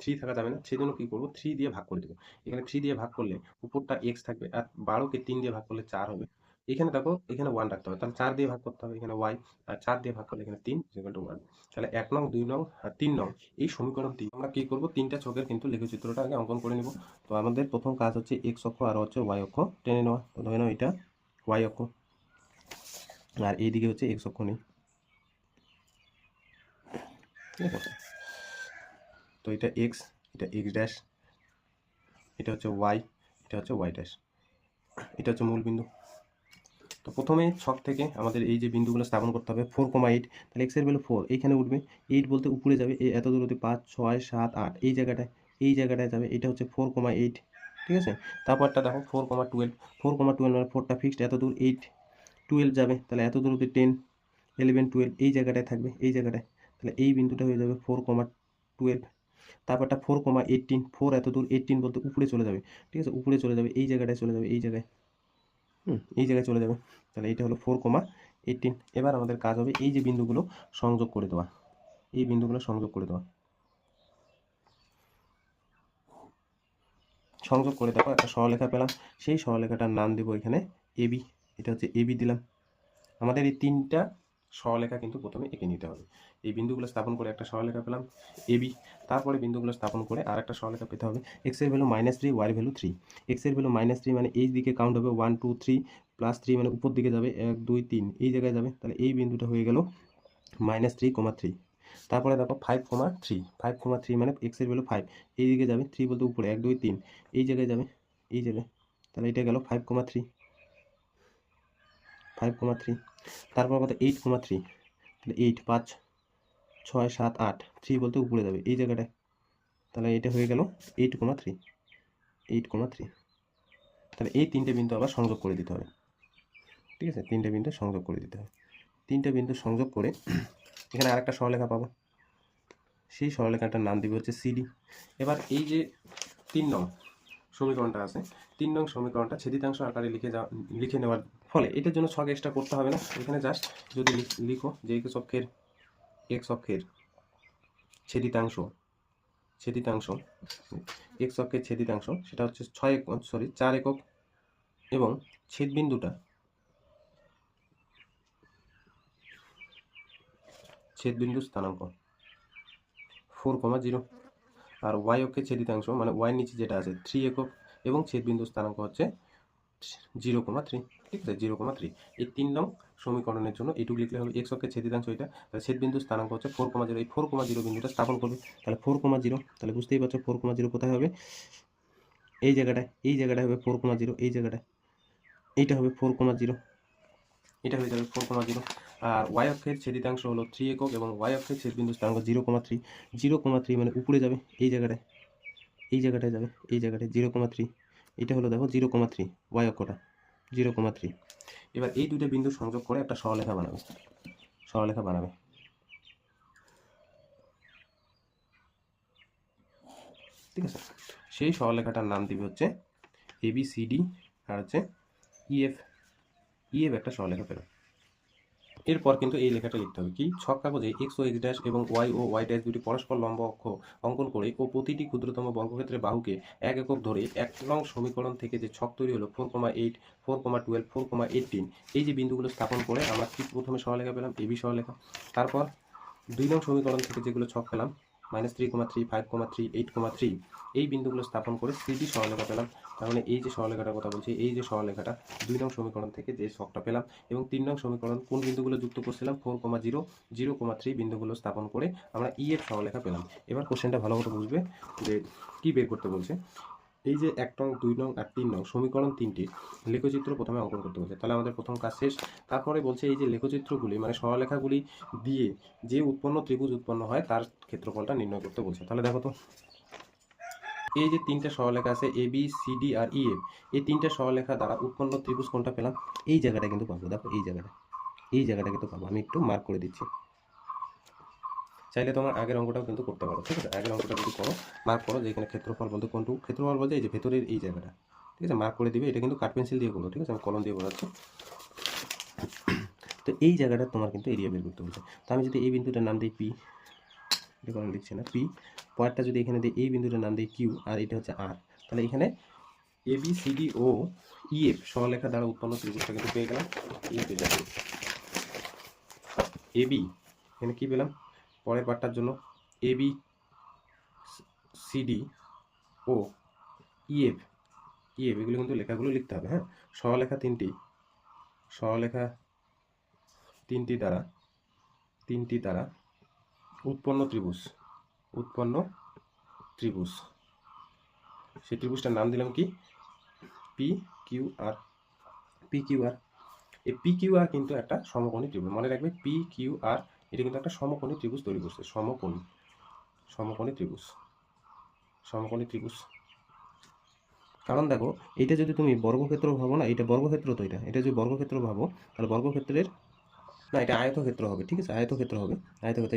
3 থাকা যাবে না, সেজন্য কি করবো, 3 দিয়ে ভাগ করে দেবো। এখানে 3 দিয়ে ভাগ করলে উপরটা এক্স থাকবে, আর 12কে 3 দিয়ে ভাগ করলে 4 হবে। এখানে দেখো এখানে 1 রাখতে হবে, তাহলে 4 দিয়ে ভাগ করতে হবে, এখানে ওয়াই, আর 4 দিয়ে ভাগ করলে এখানে 3 ইকুয়াল টু 1। তাহলে 1 নং, 2 নং আর 3 নং এই সমীকরণটি আমরা কি করব, তিনটা ছকের কিন্তু লেখচিত্রটা আগে অঙ্কন করে নিব। তো আমাদের প্রথম কাজ হচ্ছে এক্স অক্ষ আর হচ্ছে ওয়াই অক্ষ টেনে নেওয়া। তো ধরে নাও এটা ওয়াই অক্ষ, আর এইদিকে হচ্ছে এক্স অক্ষ নেই, ঠিক আছে। তো এটা এক্স, এটা এক্স ড্যাশ, এটা হচ্ছে ওয়াই, এটা হচ্ছে ওয়াই ড্যাশ, এটা হচ্ছে মূল বিন্দু। তো প্রথমে ছক থেকে আমাদের এই যে বিন্দুগুলো স্থাপন করতে হবে, 4,8, তাহলে এক্স এর ভ্যালু 4 এইখানে উঠবে, 8 বলতে উপরে যাবে, এই এত দূর অবধি 5 6 7 8 এই জায়গাটায় যাবে, এটা হচ্ছে 4,8, ঠিক আছে। তারপরটা দেখো 4,12, 4,12 মানে 4টা ফিক্সড, এত দূর 8 12 যাবে, তাহলে এত দূর অবধি 10 11 12 এই জায়গাটায় থাকবে, এই জায়গাটায়, তাহলে এই বিন্দুটা হয়ে যাবে 4,12। তারপরটা 4,18, 4 এত দূর, 18 বলতে উপরে চলে যাবে, ঠিক আছে, উপরে চলে যাবে, এই জায়গাটায় চলে যাবে, এই জায়গায়, এই জায়গায় চলে যাবে। তাহলে এটা হলো 4,18। এবার আমাদের কাজ হবে এই যে বিন্দুগুলো সংযোগ করে দেওয়া, এই বিন্দুগুলো সংযোগ করে দেওয়া, সংযোগ করে দেখো একটা সরলরেখা পেলাম, সেই সরলরেখাটার নাম দেবো এখানে এবি, এটা হচ্ছে এবি দিলাম। আমাদের এই তিনটা সরলরেখা কিন্তু প্রথমে এঁকে নিতে হবে। এই বিন্দুগুলো স্থাপন করে একটা সরলরেখা পেলাম এবি, তারপরে বিন্দুগুলো স্থাপন করে আর একটা সরলরেখা পেতে হবে। এক্স এর ভ্যালু -3, ওয়াই এর ভ্যালু 3। এক্স এর ভ্যালু -3 মানে এই দিকে কাউন্ট হবে 1 2 3, প্লাস 3 মানে উপর দিকে যাবে 1 2 3, এই জায়গায় যাবে, তাহলে এই বিন্দুটা হয়ে গেল -3,3। তারপরে দেখো 5,3, 5,3 মানে এক্স এর ভ্যালু 5, এই দিকে যাবে, 3 বলতে উপরে 1 2 3, এই জায়গায় যাবে, এই জায়গায়, তাহলে এটা গেল 5,3, 5,3। তারপর কত 8,3, তাহলে 8 5 6 7 8, 3 বলতে উপরে যাবে, এই জায়গাটায়, তাহলে এটা হয়ে গেল 8,3, 8,3। তাহলে এই তিনটে বিন্দু আবার সংযোগ করে দিতে হবে, ঠিক আছে, তিনটে বিন্দু সংযোগ করে দিতে হবে। তিনটে বিন্দু সংযোগ করে এখানে আরেকটা সরলরেখা পাবো, সেই সরলরেখাটার নাম দিবে হচ্ছে সিডি। এবার এই যে 3 নং সমীকরণটা আছে, 3 নং সমীকরণটা ছেদিতাংশ আকারে লিখে নেওয়ার ফলে এটার জন্য ছক এক্সট্রা করতে হবে না। এখানে জাস্ট যদি লিখো যে এক্স অক্ষের ছেদিতাংশ এক্স অক্ষের ছেদিতাংশ সেটা হচ্ছে 4 একক এবং ছেদবিন্দু স্থানাঙ্ক 4,0 আর ওয়াই অক্ষের ছেদিতাংশ মানে ওয়াই নিচে যেটা আছে 3 একক এবং ছেদবিন্দু স্থানাঙ্ক হচ্ছে 0,3, ঠিক আছে, 0,3। এই 3 নং সমীকরণের জন্য এইটুকু লিখলে হবে। এক্স অক্ষের ছেদিতাংশ এটা, তাহলে ছেদবিন্দু স্থানাঙ্ক হচ্ছে 4,0। এই 4,0 বিন্দুটা স্থাপন করবে, তাহলে 4,0, তাহলে বুঝতেই পারছো 4,0 কোথায় হবে, এই জায়গাটা হবে 4,0, এই জায়গাটা এইটা হবে 4,0, এটা হয়ে যাবে 4,0। আর ওয়াই অক্ষের ছেদিতাংশ হলো 3 একক এবং ওয়াই অক্ষের ছেদবিন্দু স্থানাঙ্ক 0,3 মানে উপরে যাবে, এই জায়গাটায় যাবে, এই জায়গাটায় 0,3, এটা হলো দেখো 0,3 ওয়াই অক্ষটা 0,3। এবার এই দুটো বিন্দু সংযোগ করে একটা সরলরেখা বানাবে, ঠিক আছে। সেই সরলরেখাটার নাম দিবে হচ্ছে ABCD আর হচ্ছে EF একটা সরলরেখা পেল। এরপর কিন্তু এই লেখাটা লিখতে হবে কি, ছক কাগজে এক্স ও এক্স ড্যাশ এবং ওয়াই ও ওয়াই ড্যাশ দুটি পরস্পর লম্ব অক্ষ অঙ্কন করে ও প্রতিটি ক্ষুদ্রতম বর্গক্ষেত্রের বাহুকে 1 একক ধরে 1 নং সমীকরণ থেকে যে ছক তৈরি হলো 4,8, 4,12, 4,18, এই যে বিন্দুগুলো স্থাপন করে আমরা ঠিক প্রথমে সরলরেখা পেলাম এবি সরলরেখা। তারপর 2 নং সমীকরণ থেকে যেগুলো ছক পেলাম -3,3, 5,3, 8,3, এই বিন্দুগুলো স্থাপন করে সিডি সরলরেখা পেলাম। তার মানে এই যে সরলরেখাটার কথা বলছি, এই যে সরলরেখাটা 2 নং সমীকরণ থেকে যে ছকটা পেলাম এবং 3 নং সমীকরণ কোন বিন্দুগুলো যুক্ত করছিলাম 4,0, 0,3 বিন্দুগুলো স্থাপন করে আমরা EF সরলরেখা পেলাম। এবার কোশ্চেনটা ভালো মতো বুঝবে যে কি বের করতে বলছে। এই যে 1 নং, 2 নং আর 3 নং সমীকরণ 3টির লেখচিত্র প্রথমে অঙ্কন করতে বলছে, তাহলে আমাদের প্রথম কাজ শেষ। তারপরে বলছে এই যে লেখচিত্রগুলি মানে সরলরেখাগুলি দিয়ে যে উৎপন্ন ত্রিভুজ উৎপন্ন হয় তার ক্ষেত্রফলটা নির্ণয় করতে বলছে। তাহলে দেখো তো এই যে 3টে সরলরেখা আছে ABCD আর EF, এই 3টে সরলরেখা দ্বারা উৎপন্ন ত্রিভুজ কোনটা পেলাম, এই জায়গাটা কিন্তু পাবো, দেখো এই জায়গাটা কিন্তু পাবো। আমি একটু মার্ক করে দিচ্ছি, চাইলে তোমার আগের অঙ্কটাও কিন্তু করতে পারো, ঠিক আছে। আগের অঙ্কটা যদি করো মার্ক করো যে এখানে ক্ষেত্রফল বলতে কোনটু, ক্ষেত্রফল বলতে এই যে ভেতরের এই জায়গাটা, ঠিক আছে, মার্ক করে দিবে। এটা কিন্তু কাঠ পেন্সিল দিয়ে করো, ঠিক আছে, আমি কলম দিয়ে বোঝাচ্ছি। তো এই জায়গাটা তোমার কিন্তু এরিয়া বের করতে বলছে। তো আমি যদি এই বিন্দুটার নাম দিই পি, এটা কলম দিচ্ছি না, পি, পয়েন্টটা যদি এখানে দিই এই বিন্দুটার নাম দিই কিউ আর এটা হচ্ছে আর, তাহলে এখানে ABCD ও EF সরলরেখা দ্বারা উৎপন্ন ত্রিভুজটা কিন্তু পেয়ে গেলাম। AB এখানে কি পেলাম, পরের পার্টটার জন্য ABCD ও EF এগুলো কিন্তু লেখাগুলো লিখতে হবে, হ্যাঁ। সরলরেখা তিনটি দ্বারা উৎপন্ন ত্রিভুজ, সেই ত্রিভুজটার নাম দিলাম কি PQR। এই PQR কিন্তু একটা সমকোণী ত্রিভুজ, মনে রাখবে PQR এটা কিন্তু একটা সমকোণী ত্রিভুজ তৈরি করছে, সমকোণী ত্রিভুজ। কারণ দেখো এটা যদি তুমি বর্গক্ষেত্র ভাবো না, এটা বর্গক্ষেত্র, তো এটা যদি বর্গক্ষেত্র ভাবো তাহলে বর্গক্ষেত্রের না, এটা আয়তক্ষেত্র হবে, ঠিক আছে, আয়তক্ষেত্র হবে।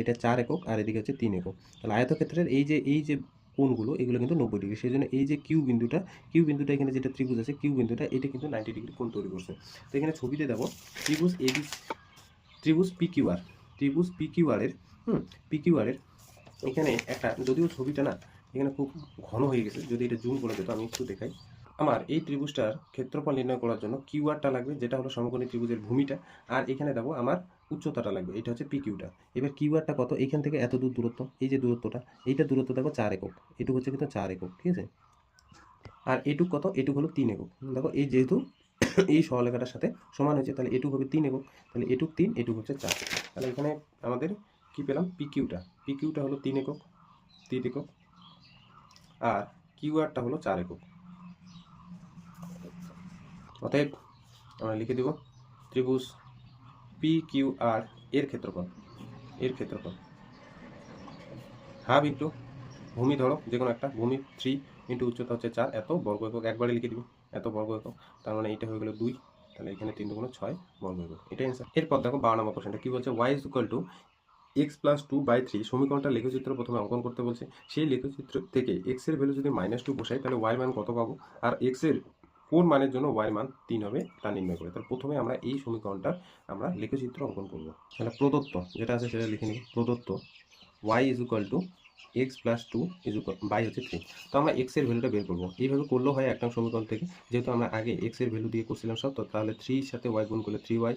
এটা 4 একক আর এদিকে হচ্ছে 3 একক। তাহলে আয়তক্ষেত্রের এই যে কোণগুলো এগুলো কিন্তু 90 ডিগ্রি, সেই জন্য এই যে কিউ বিন্দুটা এখানে যেটা ত্রিভুজ আছে কিউ বিন্দুটা এটা কিন্তু 90 ডিগ্রি কোণ তৈরি করছে। তো এখানে ছবিতে দেখো ত্রিভুজ PQR এর এখানে একটা, যদিও ছবিটা না এখানে খুব ঘন হয়ে গেছে, যদি এটা জুম করে দিত আমি একটু দেখাই। আমার এই ত্রিভুজটার ক্ষেত্রফল নির্ণয় করার জন্য কিউআরটা লাগবে, যেটা হলো সমকোণী ত্রিভুজের ভূমিটা, আর এখানে দেখো আমার উচ্চতাটা লাগবে, এটা হচ্ছে PQটা। এবার কিউআরটা কত, এখান থেকে এত দূর দূরত্ব, এই যে দূরত্বটা, এইটা দূরত্ব দেখো 4 একক, এটুকু হচ্ছে কিন্তু 4 একক, ঠিক আছে। আর এটুক কত, এটুক হলো 3 একক। দেখো এই যেহেতু এই সরলরেখাটার সাথে সমান হয়েছে তাহলে এটুক হবে 3 একক, তাহলে এটুক 3, এটুক হচ্ছে 4। তাহলে এখানে আমাদের কি পেলাম, PQটা হলো 3 একক, আর কিউআরটা হলো 4 একক। অতএব আমরা লিখে দেব ত্রিভুজ PQR এর ক্ষেত্রফল হাফ ইন্টু ভূমি, ধরো যে কোনো একটা ভূমি 3 ইন্টু উচ্চতা হচ্ছে 4, এত বর্গ একক একবারে লিখে দিব। এত বর্গ একক, তার মানে এইটা হয়ে গেল 2, তাহলে এখানে 3 দুগুণ 6 বর্গ একক, এটাই অ্যান্সার। এরপর দেখো 12 নম্বর কোশ্চেনটা কি বলছে, y x+2/3 সমীকরণটা লেখচিত্র প্রথমে অঙ্কন করতে বলছে। সেই লেখচিত্র থেকে x এর ভ্যালু যদি -2 বসাই তাহলে y এর মান কত পাবো, আর x এর কোন মানের জন্য y এর মান 3 হবে তা নির্ণয় করে। তাহলে প্রথমে আমরা এই সমীকরণটা আমরা লেখচিত্র অঙ্কন করব। তাহলে প্রদত্ত যেটা আছে সেটা লিখে নিব, প্রদত্ত y x+2 বাই হচ্ছে 3। তো আমরা x এর ভ্যালুটা বের করবো, এইভাবে করলেও হয় একটা সমীকরণ থেকে, যেহেতু আমরা আগে x এর ভ্যালু দিয়ে করছিলাম সব, তো তাহলে 3 সাথে y গুণ করলে 3y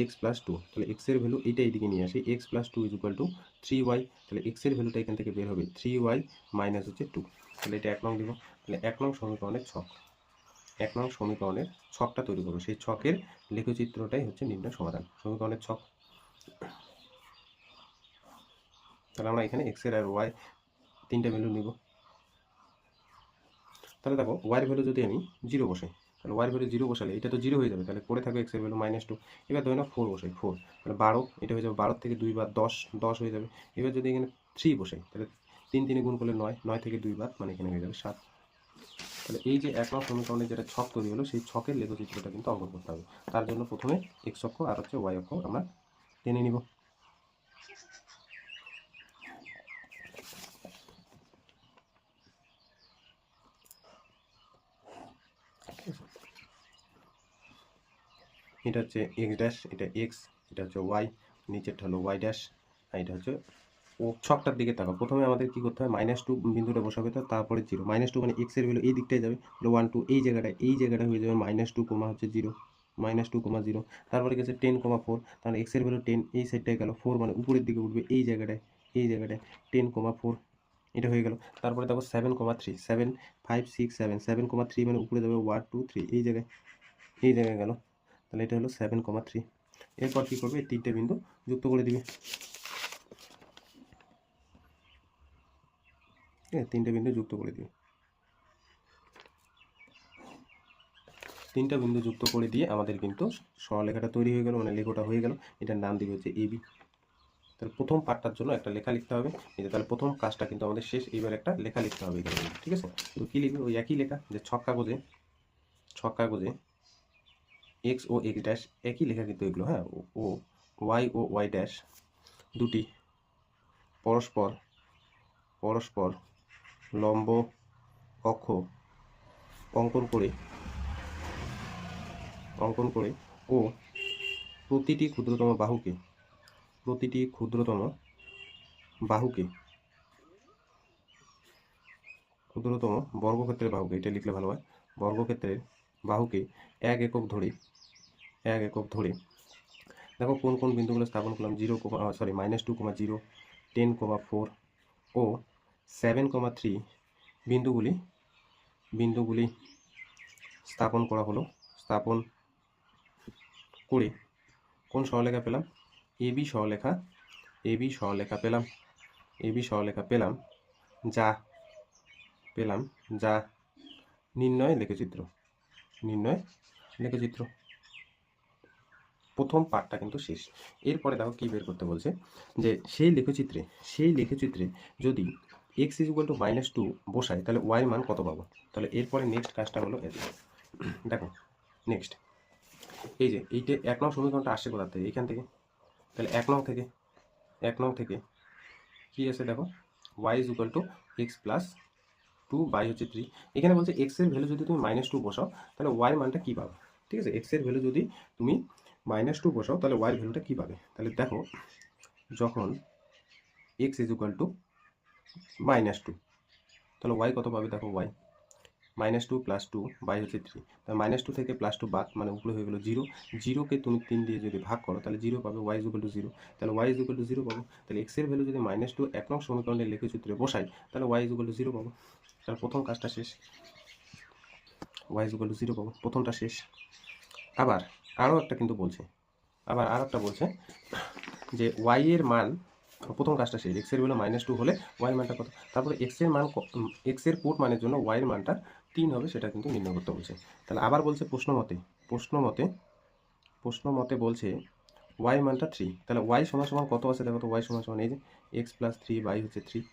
x+2, তাহলে x এর ভ্যালু এইটা এইদিকে নিয়ে আসি, x+2 3y, তাহলে x এর ভ্যালুটা এখান থেকে বের হবে 3y মাইনাস হচ্ছে 2, তাহলে এটা 1 নং দিব। তাহলে 1 নং সমীকরণের ছক, 1 নং সমীকরণের ছকটা তৈরি করবো, সেই ছকের লেখচিত্রটাই হচ্ছে নির্ণয় সমাধান, সমীকরণের ছক। তাহলে আমরা এখানে x এর আর y তিনটা ভ্যালু নিব। তাহলে দেখো y এর ভ্যালু যদি আমি 0 বসাই, তাহলে y এর ভ্যালু 0 বসালে এটা তো 0 হয়ে যাবে, তাহলে পড়ে থাকবে x এর ভ্যালু -2। এবার ধরে নাও 4 বসাই, 4, তাহলে 12, এটা হয়ে যাবে 12 থেকে 2 বাদ 10, 10 হয়ে যাবে। এবার যদি এখানে 3 বসাই, তাহলে 3 3 গুণ করলে 9, 9 থেকে 2 বাদ, মানে এখানে হয়ে যাবে 7। তাহলে এই যে 1 নং সমীকরণের যেটা ছক তৈরি হলো, সেই ছকের লেখচিত্রটা কিন্তু অঙ্কন করতে হবে। তার জন্য প্রথমে x অক্ষ আর হচ্ছে y অক্ষ আমরা টেনে নিব। এটা হচ্ছে x ড্যাশ, এটা x, এটা হচ্ছে y, নিচেরটা হলো y ড্যাশ, আর এটা হচ্ছে ও। ছকটার দিকে তাকাও, প্রথমে আমাদের কি করতে হয়, -2 বিন্দুটা বসাবে, তো তারপরে 0, -2 মানে x এর ভ্যালু এই দিকটায় যাবে, 1 2, এই জায়গাটা হয়ে যাবে -2 হচ্ছে 0, -2 0, তারপরে গেছে 10 4, তাহলে x এর ভ্যালু 10 এই সাইডটায় গেল, 4 মানে উপরের দিকে উঠবে এই জায়গাটায় 10 4, এটা হয়ে গেল। তারপরে দেখো 7 3, 7 5 6 7, 7 3 মানে উপরে যাবে 1 2 3, এই জায়গায় গেল, তাহলে এটা হলো 7 3। এরপর কি করবে, এই তিনটে বিন্দু যুক্ত করে দিবে, তিনটে বিন্দু যুক্ত করে দিবে, তিনটা বিন্দু যুক্ত করে দিয়ে আমাদের কিন্তু সরলরেখাটা তৈরি হয়ে গেল, মানে লেখাটা হয়ে গেল। এটার নাম দিবে হচ্ছে এবি। তাহলে প্রথম পার্টটার জন্য একটা লেখা লিখতে হবে, এই যে তাহলে প্রথম কাজটা কিন্তু আমাদের শেষ, এইবার একটা লেখা লিখতে হবে এখানে, ঠিক আছে। তো কি লিখবে, ওই একই লেখা, যে ছক কাগজে এক্স ও এক্স ড্যাশ একই লেখা কিন্তু এগুলো, হ্যাঁ, ও ওয়াই ড্যাশ দুটি পরস্পর লম্ব অক্ষ অঙ্কন করে ও প্রতিটি ক্ষুদ্রতম বর্গক্ষেত্রের বাহুকে, এটা লিখলে ভালো হয়, বর্গক্ষেত্রের বাহুকে 1 একক ধরে দেখো কোন কোন বিন্দুগুলো স্থাপন করলাম, -2 0, 10 4 ও 7 3 বিন্দুগুলি স্থাপন করে কোন সরলরেখা পেলাম, এবি সরলরেখা পেলাম, যা নির্ণয় লেখচিত্র। প্রথম পার্টটা কিন্তু শেষ। এরপরে দেখো কি বের করতে বলছে, যে সেই লেখচিত্রে যদি x -2 বসাই তাহলে y মান কত পাবো। তাহলে এরপরে নেক্সট কাজটা হলো দেখো, নেক্সট এই যে এইটা 1 নং সমীকরণটা আসছে কোথা থেকে, এখান থেকে। তাহলে 1 নং থেকে কি আছে দেখো, y x+2 বাই হচ্ছে 3। এখানে বলছে x এর ভ্যালু যদি তুমি -2 বসাও তাহলে y মানটা কি পাবে, ঠিক আছে। x এর ভ্যালু যদি তুমি -2 বসাও তাহলে y এর ভ্যালুটা কি পাবে। তাহলে দেখো, যখন x -2 তাহলে y কত পাবে, দেখো y -2 + 2 বাই হচ্ছে 3, তাহলে -2 থেকে +2 বাদ, মানে উপরে হয়ে গেল 0, 0কে তুমি 3 দিয়ে যদি ভাগ করো তাহলে 0 পাবে, y 0, তাহলে y 0 পাবো। তাহলে x এর ভ্যালু যদি -2 1 নং সমীকরণের লেখচিত্রে বসাই তাহলে y 0 পাবো। তাহলে প্রথম কাজটা শেষ, y 0 পাবো, প্রথমটা শেষ। আবার আরও একটা কিন্তু বলছে, যে y এর মান, প্রথম কাজটা শেষ, x এর ভ্যালু -2 হলে y এর মানটা কত, তারপরে x এর মান, x এর কোট মানের জন্য y এর মানটা 3 হবে, সেটা কিন্তু নির্ণয় করতে বলছে। তাহলে আবার বলছে প্রশ্ন মতে বলছে y মানটা 3, তাহলে y সমান কত আছে দেখো তো, y সমান এই যে x + 3 বাই হচ্ছে 3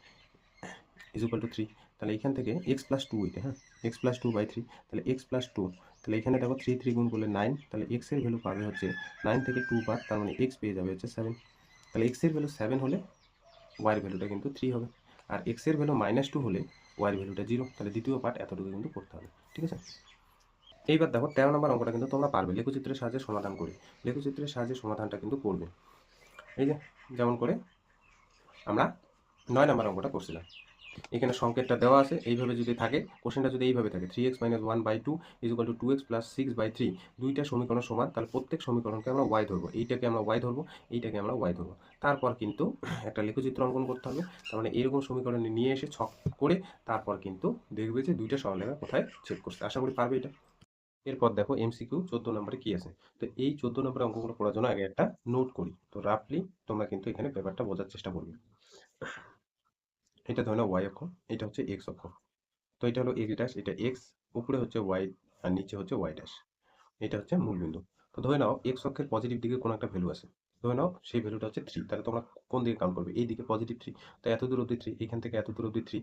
= 3। তাহলে এখান থেকে এক্স প্লাস টু এটা, হ্যাঁ, x plus two by three, তাহলে এক্স প্লাস টু, তাহলে এখানে দেখো থ্রি থ্রি গুণ করলে 9, তাহলে এক্স এর ভ্যালু পাবে হচ্ছে 9 থেকে 2 বাদ, তার মানে এক্স পেয়ে যাবে হচ্ছে 7। তাহলে এক্স এর ভ্যালু 7 হলে ওয়াইয়ের ভ্যালুটা কিন্তু 3 হবে, আর এক্স এর ভ্যালু -2 হলে ওয়াইয়ের ভ্যালুটা 0। তাহলে দ্বিতীয় পার্ট এতটুকু কিন্তু করতে হবে, ঠিক আছে। এইবার দেখো 13 নম্বর অঙ্কটা কিন্তু তোমরা পারবে লেখচিত্রের সাহায্যে সমাধান করে। লেখচিত্রের সাহায্যে সমাধানটা কিন্তু করবে, এই যে যেমন করে আমরা 9 নম্বর অঙ্কটা করছিলাম। এখানে সংকেতটা দেওয়া আছে, এইভাবে যদি থাকে, কোশ্চেনটা যদি এইভাবে থাকে 3x - 1/2 = 2x + 6/3, দুইটা সমীকরণ সমান, তাহলে প্রত্যেক সমীকরণকে আমরা y ধরবো, এইটাকে আমরা y ধরবো, এইটাকে আমরা y ধরবো। তারপর কিন্তু একটা লেখচিত্র অঙ্কন করতে হবে। তার মানে এরকম সমীকরণ নিয়ে এসে ছক করে তারপর কিন্তু দেখবে যে দুইটা সরলরেখা কোথায় ছেদ করছে। আশা করি পারবে এটা। এরপর দেখো এমসিকিউ 14 নম্বরে কি আছে। তো এই 14 নম্বরের অঙ্কগুলো করার জন্য আগে একটা নোট করি। তো রাফলি তোমরা কিন্তু এখানে ব্যাপারটা বোঝার চেষ্টা করবে। এটা ধরে নাও y অক্ষ, এটা হচ্ছে x অক্ষ। তো এটা হলো x ড্যাশ, এটা x, উপরে হচ্ছে y আর নিচে হচ্ছে y ড্যাশ। এটা হচ্ছে মূলবিন্দু। তো ধরে নাও x অক্ষের পজিটিভ দিকে কোনো একটা ভ্যালু আছে। ধরে নাও সেই ভ্যালুটা হচ্ছে 3। তাহলে তোমরা কোন দিকে কাউন্ট করবে? এই দিকে পজিটিভ 3। তো এত দূর অব্দি 3, এখান থেকে এত দূর অব্দি 3।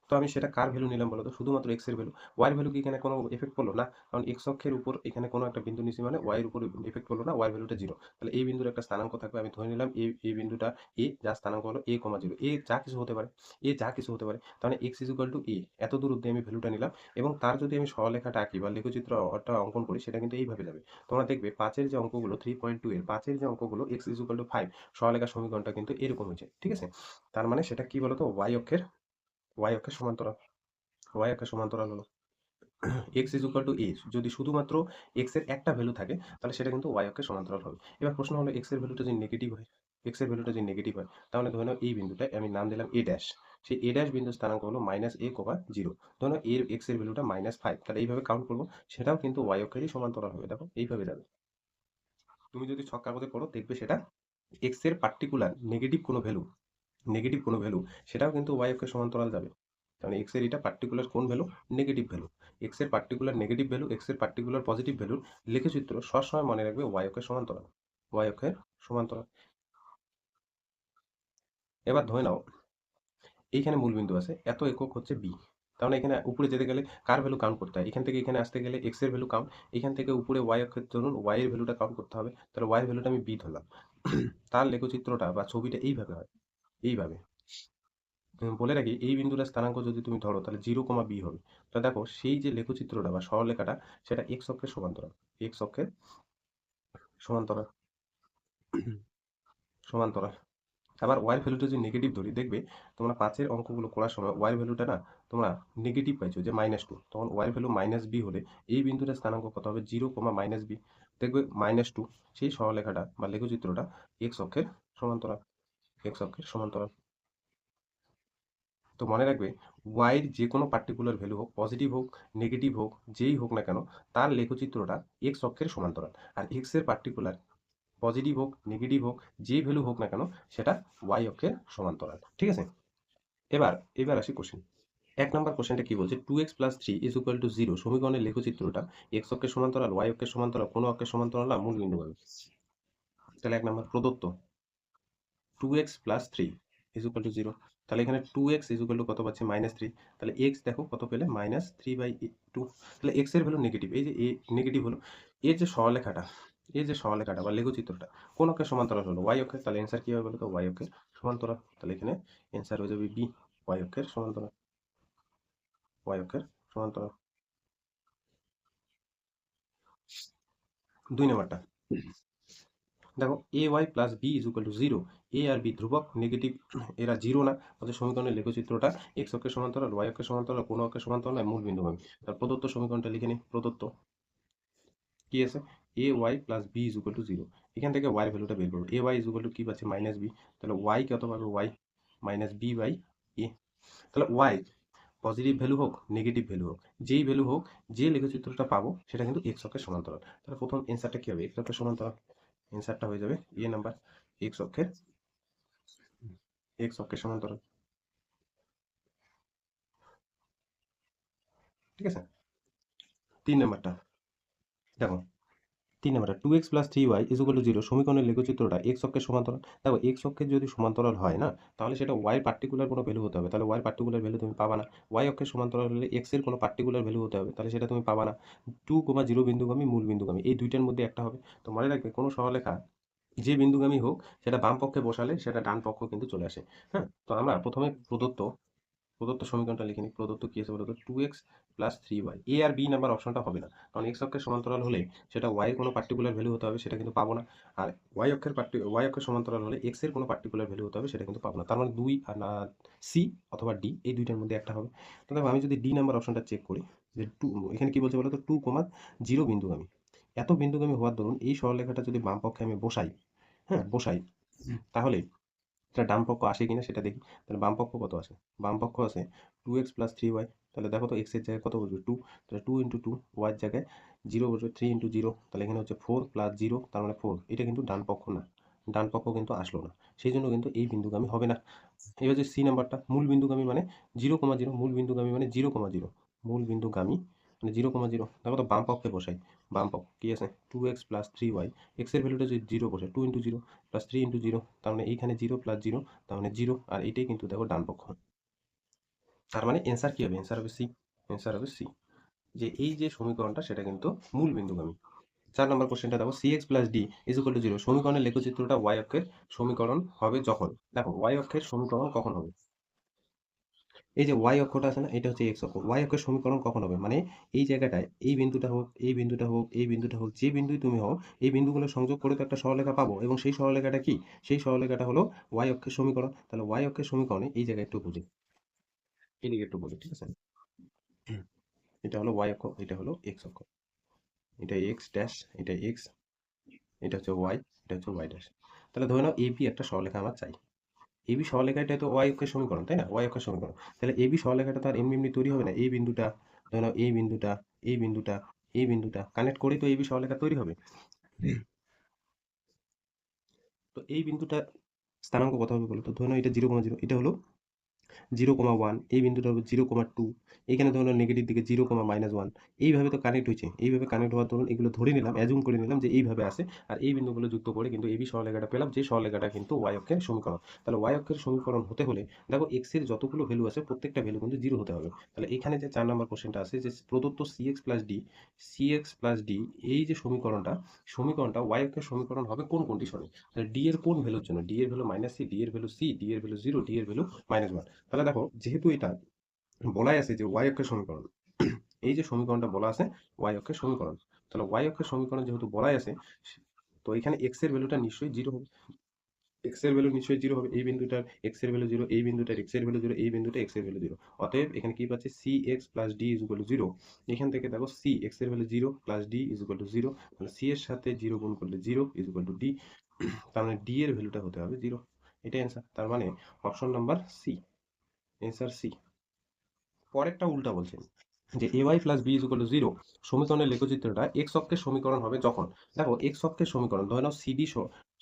তো আমি সেটা কার ভ্যালু নিলাম বলো তো? শুধুমাত্র x এর ভ্যালু। y এর ভ্যালু কি এখানে কোনো এফেক্ট পড়লো না? কারণ x অক্ষের উপর এখানে কোনো একটা বিন্দু নিছি মানে y এর উপর এফেক্ট পড়লো না, y এর ভ্যালুটা 0। তাহলে এই বিন্দুর একটা স্থানাঙ্ক থাকবে। আমি ধরে নিলাম এই বিন্দুটা a, যার স্থানাঙ্ক হলো a, 0। a যা কিছু হতে পারে, a যা কিছু হতে পারে। তাহলে x = a, এত দূর অব্দি আমি ভ্যালুটা নিলাম, এবং তার যদি আমি সরলরেখাটা আঁকি বা লেখচিত্রটা অঙ্কন করি, সেটা কিন্তু এইভাবে যাবে। তোমরা দেখবে 5 এর যে অঙ্কগুলো 3.2 এর 5 এর যে অঙ্কগুলো x = 5, সরলরেখার সমীকরণটা কিন্তু এরকম হয়েছে, ঠিক আছে। তার মানে সেটা কি বলতো? y অক্ষের সমান্তরাল, y অক্ষের সমান্তরাল হলো x = a। যদি শুধুমাত্র x এর একটা ভ্যালু থাকে, তাহলে সেটা কিন্তু y অক্ষের সমান্তরাল হবে। এবার প্রশ্ন হলো x এর ভ্যালুটা যদি নেগেটিভ হয়, x এর ভ্যালুটা যদি নেগেটিভ হয়, তাহলে ধরে নাও এই বিন্দুটায় আমি নাম দিলাম a ড্যাশ। সেই a ড্যাশ বিন্দুর স্থানাঙ্ক হলো -a, 0। ধরে নাও এর x এর ভ্যালুটা -5। তাহলে এইভাবে কাউন্ট করবো, সেটাও কিন্তু y অক্ষেরই সমান্তরাল হবে। দেখো এইভাবে যাবে। তুমি যদি ছক কাগজে করো দেখবে সেটা x এর পার্টিকুলার নেগেটিভ কোনো ভ্যালু সেটাও কিন্তু y অক্ষের সমান্তরাল যাবে। কারণ x এর এটা পার্টিকুলার কোন ভ্যালু? Negative value. x এর পার্টিকুলার নেগেটিভ ভ্যালু, x এর পার্টিকুলার পজিটিভ ভ্যালুর লেখচিত্র সবসময় মনে রাখবে y অক্ষের সমান্তরাল, y অক্ষের সমান্তরাল। এবার ধরে নাও এইখানে মূলবিন্দু আছে, এত একক হচ্ছে b। তার মানে এখানে উপরে যেতে গেলে কার ভ্যালু কাউন্ট করতে হয়? এখান থেকে এখানে আসতে গেলে x এর ভ্যালু কাউন্ট, এখান থেকে উপরে y অক্ষের ধরুন y এর ভ্যালুটা কাউন্ট করতে হবে। তাহলে y এর ভ্যালুটা আমি b ধরলাম। তার লেখচিত্রটা বা ছবিটা এইভাবে হয়, এইভাবে। বলে রাখি, এই বিন্দুটার স্থানাঙ্ক যদি তুমি ধরো, তাহলে 0, b হবে। তো দেখো সেই যে লেখচিত্রটা বা সরলরেখাটা, সেটা x অক্ষের সমান্তরাল, x অক্ষের সমান্তরাল, সমান্তরাল। আবার y এর ভ্যালুটা যদি নেগেটিভ ধরি, দেখবে তোমরা 5 এর অঙ্কগুলো করার সময় y এর ভ্যালুটা না তোমরা নেগেটিভ পাইছো, যে -2, তখন y এর ভ্যালু -b হলে এই বিন্দুটার স্থানাঙ্ক কত হবে? 0, -b। দেখবে -2 সেই সরলরেখাটা বা লেখচিত্রটা x অক্ষের সমান্তরাল, x অক্ষের সমান্তরাল। তো মনে রাখবে, y এর যে কোনো পার্টিকুলার ভ্যালু হোক, পজিটিভ হোক, নেগেটিভ হোক, যেই হোক না কেন, তার লেখচিত্রটা x অক্ষের সমান্তরাল। আর x এর পার্টিকুলার পজিটিভ হোক, নেগেটিভ হোক, যেই ভ্যালু হোক না কেন, সেটা y অক্ষের সমান্তরাল, ঠিক আছে। এবার আসি কোশ্চেন। 1 নম্বর কোশ্চেনটা কি বলছে? 2x + 3 = 0 সমীকরণের লেখচিত্রটা x অক্ষের সমান্তরাল, y অক্ষের সমান্তরাল, কোনো অক্ষের সমান্তরাল না, মূল বিন্দু পাবে। তাহলে 1 নম্বর প্রদত্ত 2x + 3 = 0। তাহলে এখানে 2x কত পাচ্ছি? -3। তাহলে x দেখো কত পেলে? -3/2। তাহলে x এর ভ্যালু নেগেটিভ, এই যে a নেগেটিভ হলো। এর যে সরলরেখাটা বা লেখচিত্রটা কোন অক্ষের সমান্তরাল হলো? y অক্ষের। তাহলে অ্যান্সার কি হবে বলো তো? y অক্ষের সমান্তরাল। তাহলে এখানে অ্যান্সার হয়ে যাবে b, y অক্ষের সমান্তরাল, y অক্ষের সমান্তরাল। 2 নম্বরটা দেখো, ay + b = 0। a R b ধ্রুবক, নেগেটিভ, এরা 0 না। অতএব সমীকরণের লেখচিত্রটা x অক্ষের সমান্তরাল, y অক্ষের সমান্তরাল, কোন অক্ষের সমান্তরাল নয়, মূল বিন্দু হবে। তার প্রদত্ত সমীকরণটা লিখে নিই। প্রদত্ত কি আছে? ay + b = 0। এখান থেকে y এর ভ্যালুটা বের করবো। ay কি পাচ্ছি? -b। তাহলে y কত পাবো? y -b/a। তাহলে y পজিটিভ ভ্যালু হোক, নেগেটিভ ভ্যালু হোক, যেই ভ্যালু হোক, যে লেখচিত্রটা পাবো সেটা কিন্তু x অক্ষের সমান্তরাল। তাহলে প্রথম অ্যান্সারটা কি হবে? x অক্ষের সমান্তরাল। অ্যান্সারটা হয়ে যাবে a নাম্বার, x অক্ষের সমান্তরাল, ঠিক আছে। 3 নাম্বারটা দেখো, 3 নাম্বারটা 2x + 3y = 0 সমীকরণের লেখচিত্রটা x অক্ষের সমান্তরাল। দেখো x অক্ষের যদি সমান্তরাল হয় না, তাহলে সেটা y এর পার্টিকুলার কোনো ভ্যালু হতে হবে। তাহলে y এর পার্টিকুলার ভ্যালু তুমি পাবা না। y অক্ষের সমান্তরাল হলে x এর কোনো পার্টিকুলার ভ্যালু হতে হবে। তাহলে সেটা তুমি পাবা না। 2, 0 বিন্দুগামী, মূল বিন্দুগামী এই দুইটার মধ্যে একটা হবে। তো মনে রাখবে কোনো সরলরেখা যে বিন্দুগামী হোক সেটা বাম পক্ষে বসালে সেটা ডান পক্ষ কিন্তু চলে আসে। হ্যাঁ? তো আমরা প্রথমে প্রদত্ত সমীকরণটা লিখে নিই। প্রদত্ত কি আছে বলতো? 2x + 3y। এ আর বি নাম্বার অপশনটা হবে না। কারণ x অক্ষের সমান্তরাল হলে সেটা y এর কোনো পার্টিকুলার ভ্যালু হতে হবে, সেটা কিন্তু পাবো না। আর y অক্ষের সমান্তরাল হলে x এর কোনো পার্টিকুলার ভ্যালু হতে হবে, সেটা কিন্তু পাবো না। তার মানে 2 আর না সি অথবা ডি এই দুইটার মধ্যে একটা হবে। তো দেখো আমি যদি ডি নাম্বার অপশনটা চেক করি যে 2 এখানে কি বলছে বলতো? 2, 0 বিন্দুগামী। এত বিন্দুগামী হওয়ার দরুন এই সরলরেখাটা যদি বাম পক্ষে আমি বসাই, হ্যাঁ? বসাই, তাহলে এটা ডান পক্ষ আসে কিনা সেটা দেখি। তাহলে বাম পক্ষ কত আছে? বাম পক্ষ আছে 2x + 3y। তাহলে দেখো তো x এর জায়গায় কত বসবে? 2। তাহলে 2 × 2, y এর জায়গায় 0 বসবে। 3 × 0, তাহলে এখানে হচ্ছে 4 + 0, তার মানে 4। এটা কিন্তু ডান পক্ষ না। ডান পক্ষ কিন্তু আসলো না। সেইজন্য কিন্তু এই বিন্দুগামী হবে না। এবার যে সি নাম্বারটা মূল বিন্দুগামী মানে 0, 0 মূল বিন্দুগামী মানে 0, 0 মূল বিন্দুগামী মানে 0, 0। দেখো তো বাম পক্ষে বসাই। বাম পক্ষ কি আছে? 2x + 3y। x এর ভ্যালুটা যদি 0 বসে 2 × 0 + 3 × 0, তার মানে এইখানে 0 + 0, তার মানে 0। আর এটাই কিন্তু দেখো ডান পক্ষ। তার মানে অ্যান্সার কি হবে? অ্যান্সার হবে সি। অ্যান্সার হবে সি। যে এই যে সমীকরণটা সেটা কিন্তু মূল বিন্দুগামী। 4 নম্বর কোশ্চেনটা দেখো cx + d = 0 সমীকরণের লেখচিত্রটা y অক্ষের সমীকরণ হবে যখন। দেখো y অক্ষের সমীকরণ কখন হবে? এই যে y অক্ষটা আছে না, এটা হচ্ছে x অক্ষ। y অক্ষের সমীকরণ কখন হবে? মানে এই জায়গাটায় এই বিন্দুটা হোক, এই বিন্দুটা হোক, এই বিন্দুটা হোক, যে বিন্দুই তুমি হও, এই বিন্দুগুলো সংযোগ করে তো একটা সরলরেখা পাবো, এবং সেই সরলরেখাটা কি? সেই সরলরেখাটা হলো y অক্ষের সমীকরণ। তাহলে y অক্ষের সমীকরণে এই জায়গায় একটু বুঝি, এদিকে একটু বলি, ঠিক আছে? এটা হলো y অক্ষ, এটা হলো x অক্ষ। এটা x ড্যাশ, এটা x, এটা হচ্ছে y, এটা হচ্ছে y ড্যাশ। তাহলে ধরে নাও AB একটা সরলরেখা আমার চাই। এবি সরলরেখাটা তো y অক্ষের সমীকরণ, তাই না? y অক্ষের সমীকরণ। তাহলে এবি সরলরেখাটা তো আর এমনি এমনি তৈরি হবে না। এই বিন্দুটা, ধরে নাও এই বিন্দুটা, এই বিন্দুটা, এই বিন্দুটা কানেক্ট করেই তো এবি সরলরেখা তৈরি হবে। তো এই বিন্দুটা স্থানাঙ্ক কত হবে বলো তো? ধরে নাও এটা 0, 0, এটা হলো 0,1, এই বিন্দুটা হবে 0,2, এখানে ধরো নেগেটিভ দিকে 0,-1। এইভাবে তো কানেক্ট হয়েছে। এইভাবে কানেক্ট হওয়ার দরুন এগুলো ধরে নিলাম, অ্যাজুম করে নিলাম যে এইভাবে আসে। আর এই বিন্দুগুলো যুক্ত করে কিন্তু এবি সরলরেখাটা পেলাম, যে সরলরেখাটা কিন্তু y অক্ষের সমীকরণ। তাহলে y অক্ষের সমীকরণ হতে হলে দেখো x এর যতগুলো ভ্যালু আছে প্রত্যেকটা ভ্যালু কিন্তু 0 হতে হবে। তাহলে এখানে যে 4 নম্বর কোশ্চেনটা আছে যে প্রদত্ত cx + d এই যে সমীকরণটা y অক্ষের সমীকরণ হবে কোন কন্ডিশনে? তাহলে d এর কোন ভ্যালুর জন্য? d এর ভ্যালু -c, d এর ভ্যালু c, d এর ভ্যালু 0, d এর ভ্যালু -1। তাহলে দেখো যেহেতু এটা বলাই আছে যে y অক্ষের সমীকরণ, এই যে সমীকরণটা বলা আছে y অক্ষের সমীকরণ, তাহলে y অক্ষের সমীকরণ যেহেতু বলাই আছে, তো এখানে x এর ভ্যালুটা নিশ্চয়ই 0 হবে। x এর ভ্যালু নিশ্চয়ই 0 হবে। এই বিন্দুটার x এর ভ্যালু 0, এই বিন্দুটার x এর ভ্যালু 0, এই বিন্দুটা x এর ভ্যালু 0। অতএব এখানে কি পাচ্ছি? cx + d = 0। এখান থেকে দেখো c x এর ভ্যালু 0 + d = 0। তাহলে c এর সাথে 0 গুণ করলে 0 = d। তার মানে d এর ভ্যালুটা হতে হবে 0। এটাই অ্যান্সার। তার মানে option number C. Answer C. পরেরটা উল্টা বলছে যে ay + b = 0 সমীকরণের লেখচিত্রটা x অক্ষের সমীকরণ হবে যখন। দেখো x অক্ষের সমীকরণ ধরে নাও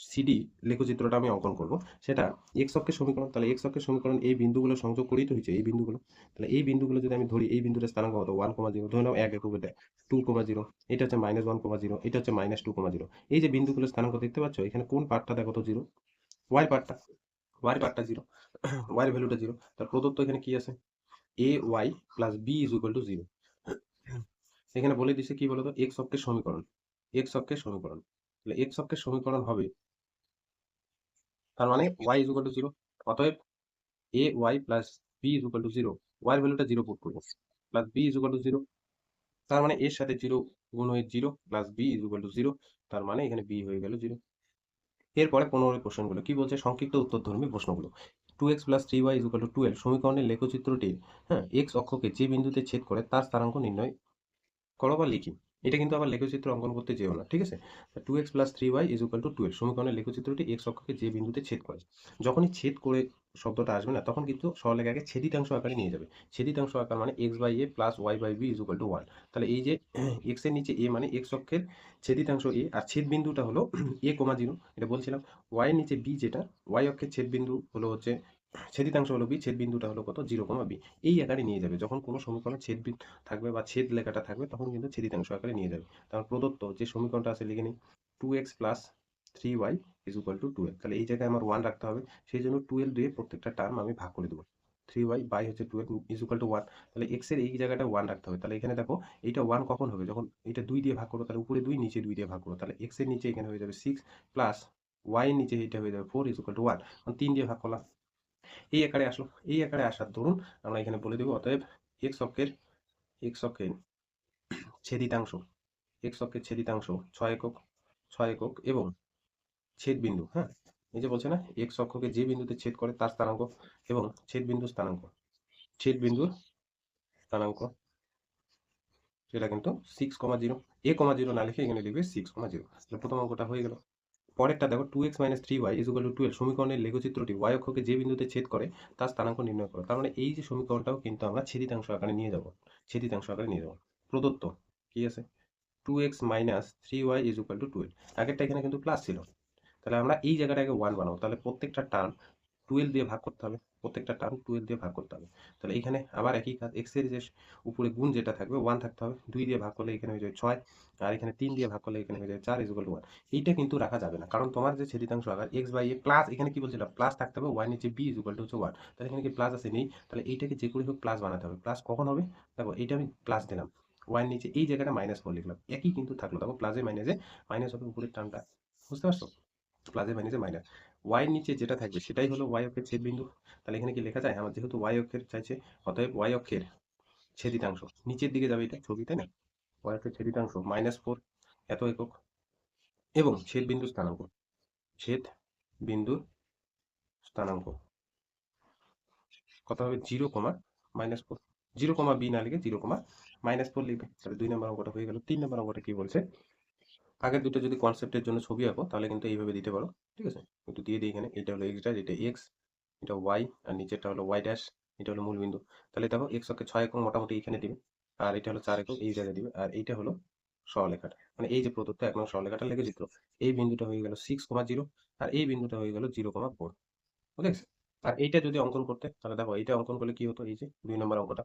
সিডি লেখচিত্রটা আমি অঙ্কন করব, সেটা x অক্ষের সমীকরণ। তাহলে x অক্ষের সমীকরণ এই বিন্দুগুলো সংযোগ করেই তো হয়েছে, এই বিন্দুগুলো। তাহলে এই বিন্দুগুলো যদি আমি ধরি, এই বিন্দুটা স্থানাঙ্ক কত? 1, 0, ধরে নাও 1, 2, 0, এটা হচ্ছে -1, 0, এটা হচ্ছে -2, 0। এই যে বিন্দুগুলো স্থানাঙ্ক দেখতে পাচ্ছ, এখানে কোন পার্টটা দেখো তো 0? y পার্টটা। y পার্টটা 0, y এর ভ্যালুটা 0। তার প্রদত্ত এখানে কি আছে? ay + b = 0। এখানে বলে দিছে কি বলতো? x অক্ষের সমীকরণ। x অক্ষের সমীকরণ। তাহলে x অক্ষের সমীকরণ হবে, তার মানে y = 0। অতএব ay + b = 0। y এর ভ্যালুটা 0 পুট করব। Plus b = 0। তার মানে এর সাথে 0 গুণ হয়ে 0 প্লাস b = 0। তার মানে এখানে b হয়ে গেল 0। এরপরে 15 কোশ্চেনগুলো কি বলছে? সংক্ষিপ্ত উত্তরধর্মী প্রশ্নগুলো। 2x + 3y = 12 সমীকরণের লেখচিত্রটি, হ্যাঁ, x অক্ষকে যে বিন্দুতে ছেদ করে তার স্থানাঙ্ক নির্ণয় করো বা লিখি। এটা কিন্তু আবার লেখচিত্র অঙ্কন করতে যেও না, ঠিক আছে? 2x + 3y = 12 সমীকরণের লেখচিত্রটি x অক্ষকে যে বিন্দুতে ছেদ করে। যখনই ছেদ করে শব্দটা আসবে না, তখন কিন্তু সরলরেখাকে ছেদিতাংশ আকারে নিয়ে যাবে। ছেদিতাংশ আকার মানে x/a + y/b = 1। তাহলে এই যে x এর নিচে a মানে x অক্ষের ছেদিতাংশ a, আর ছেদ বিন্দুটা হলো a, 0, এটা বলছিলাম। y এর নিচে b যেটা y অক্ষের ছেদ বিন্দু হলো হচ্ছে ছেদিতাংশ হলো বি, ছেদ বিন্দুটা হলো কত, 0,b। এই আকারে নিয়ে যাবে যখন কোনো সমীকরণে ছেদ থাকবে বা ছেদ লেখাটা থাকবে, তখন কিন্তু ছেদিতাংশ আকারে নিয়ে যাবে। তাহলে প্রদত্ত যে সমীকরণটা আছে লিখে নিই, 2x plus 3y is equal two 12। তাহলে এই জায়গায় আমার 1 রাখতে হবে, সেই জন্য 12 দিয়ে প্রত্যেকটা টার্ম আমি ভাগ করে দেবো। 3y বাই হচ্ছে 12 ইজ ইকুয়াল টু 1। তাহলে x এর এই জায়গাটা 1 রাখতে হবে। তাহলে এখানে দেখো এইটা 1 কখন হবে, যখন এটা 2 দিয়ে ভাগ করবো, তাহলে উপরে 2 নিচে 2 দিয়ে ভাগ করবো। তাহলে x এর নিচে এখানে হয়ে যাবে 6 প্লাস y এর নিচে এটা হয়ে যাবে 4 ইজ ইকুয়াল টু 1। 3 দিয়ে ভাগ করলাম, এই আকারে আসলো। এই আকারে আসার দরুন আমরা এখানে বলে দেবো, অতএব এক্স অক্ষের ছেদিতাংশ, এক্স অক্ষের ছেদিতাংশ 6 একক এবং ছেদ বিন্দু, হ্যাঁ, এই যে বলছে না এক্স অক্ষকে যে বিন্দুতে ছেদ করে তার স্থানাঙ্ক এবং ছেদ বিন্দুর স্থানাঙ্ক, ছেদ বিন্দুর স্থানাঙ্ক সেটা কিন্তু 6,0। a,0 না লিখে এখানে লিখবে 6,0। প্রথম অঙ্কটা হয়ে গেল। পরেরটা দেখো, 2x minus 3y is equal two 12। সমীকরণের লেখচিত্রটি y অক্ষকে যে বিন্দুতে ছেদ করে তার স্থানাঙ্ক নির্ণয় করো। তার মানে এই যে সমীকরণটাও কিন্তু আমরা ছেদিতাংশ আকারে নিয়ে যাব, ছেদিতাংশ আকারে নিয়ে যাব। প্রদত্ত কি আছে, 2x minus 3y is equal two 12। আগেরটা এখানে কিন্তু প্লাস ছিল, তাহলে আমরা এই জায়গাটাকে 1 বানাবো। তাহলে প্রত্যেকটা টার্ম 12 দিয়ে ভাগ করতে হবে, প্রত্যেকটা টার্ম 12 দিয়ে ভাগ করতে হবে। তাহলে এখানে আবার একই কাজ, x এর যে উপরে গুণ যেটা থাকবে 1 থাকতে হবে। 2 দিয়ে ভাগ করলে এখানে হয়ে যাবে 6, আর এখানে 3 দিয়ে ভাগ করলে এখানে হয়ে যাবে 4 ইকুয়াল টু 1। এইটা কিন্তু রাখা যাবে না, কারণ তোমার যে ছেদিতাংশ আকার x বাই a প্লাস, এখানে কি বলছিলাম প্লাস থাকতে হবে, y নিচে b ইকুয়াল টু হচ্ছে 1। তাহলে এখানে কি প্লাস আছে, নেই। তাহলে এইটাকে যে করে হোক প্লাস বানাতে হবে। প্লাস কখন হবে, দেখো এইটা আমি প্লাস দিলাম, y এর নিচে এই জায়গাটা -4 লিখলাম, একই কিন্তু থাকলো। দেখো প্লাসে মাইনাসে মাইনাস হবে উপরের টার্মটা, বুঝতে পারছো, প্লাসে মাইনাসে মাইনাস। ওয়াই নিচে যেটা থাকবে সেটাই হলো ওয়াই অক্ষের ছেদ বিন্দু। তাহলে এখানে কি লেখা যায়, আমার যেহেতু ওয়াই অক্ষের চাইছে, অতএব ওয়াই অক্ষের ছেদিতাংশ নিচের দিকে যাবে, এটা ছবি তাই না, ওয়াই অক্ষের ছেদিতাংশ -4 এত একক এবং ছেদ বিন্দু স্থানাঙ্ক, ছেদ বিন্দুর স্থানাঙ্ক কত হবে, 0,-4। 0,b না লিখে 0,-4 লিখবে। তাহলে 2 নম্বর অঙ্কটা হয়ে গেল। 3 নম্বর অঙ্কটা কি বলছে, আগের দুটো যদি কনসেপ্টের জন্য ছবি আঁকো তাহলে কিন্তু এইভাবে দিতে পারো, ঠিক আছে। একটু দিয়ে দিই এখানে, এটা হলো এক্স ড্যাশ, এটা এক্স, এটা ওয়াই, আর নিচেরটা হলো ওয়াই ড্যাশ, এটা হলো মূল বিন্দু। তাহলে দেখো এক্স অক্ষে 6 একক মোটামুটি এখানে দিবে, আর এটা হলো 4 একক এই জায়গায় দিবে, আর এইটা হলো সরলরেখাটা, মানে এই যে প্রদত্ত 1 নং সরলরেখাটা লেখচিত্র, এই বিন্দুটা হয়ে গেল 6,0 আর এই বিন্দুটা হয়ে গেল 0,4, বুঝেছ। আর এইটা যদি অঙ্কন করতে, তাহলে দেখো এইটা অঙ্কন করলে কি হতো, এই যে 2 নম্বর অঙ্কটা,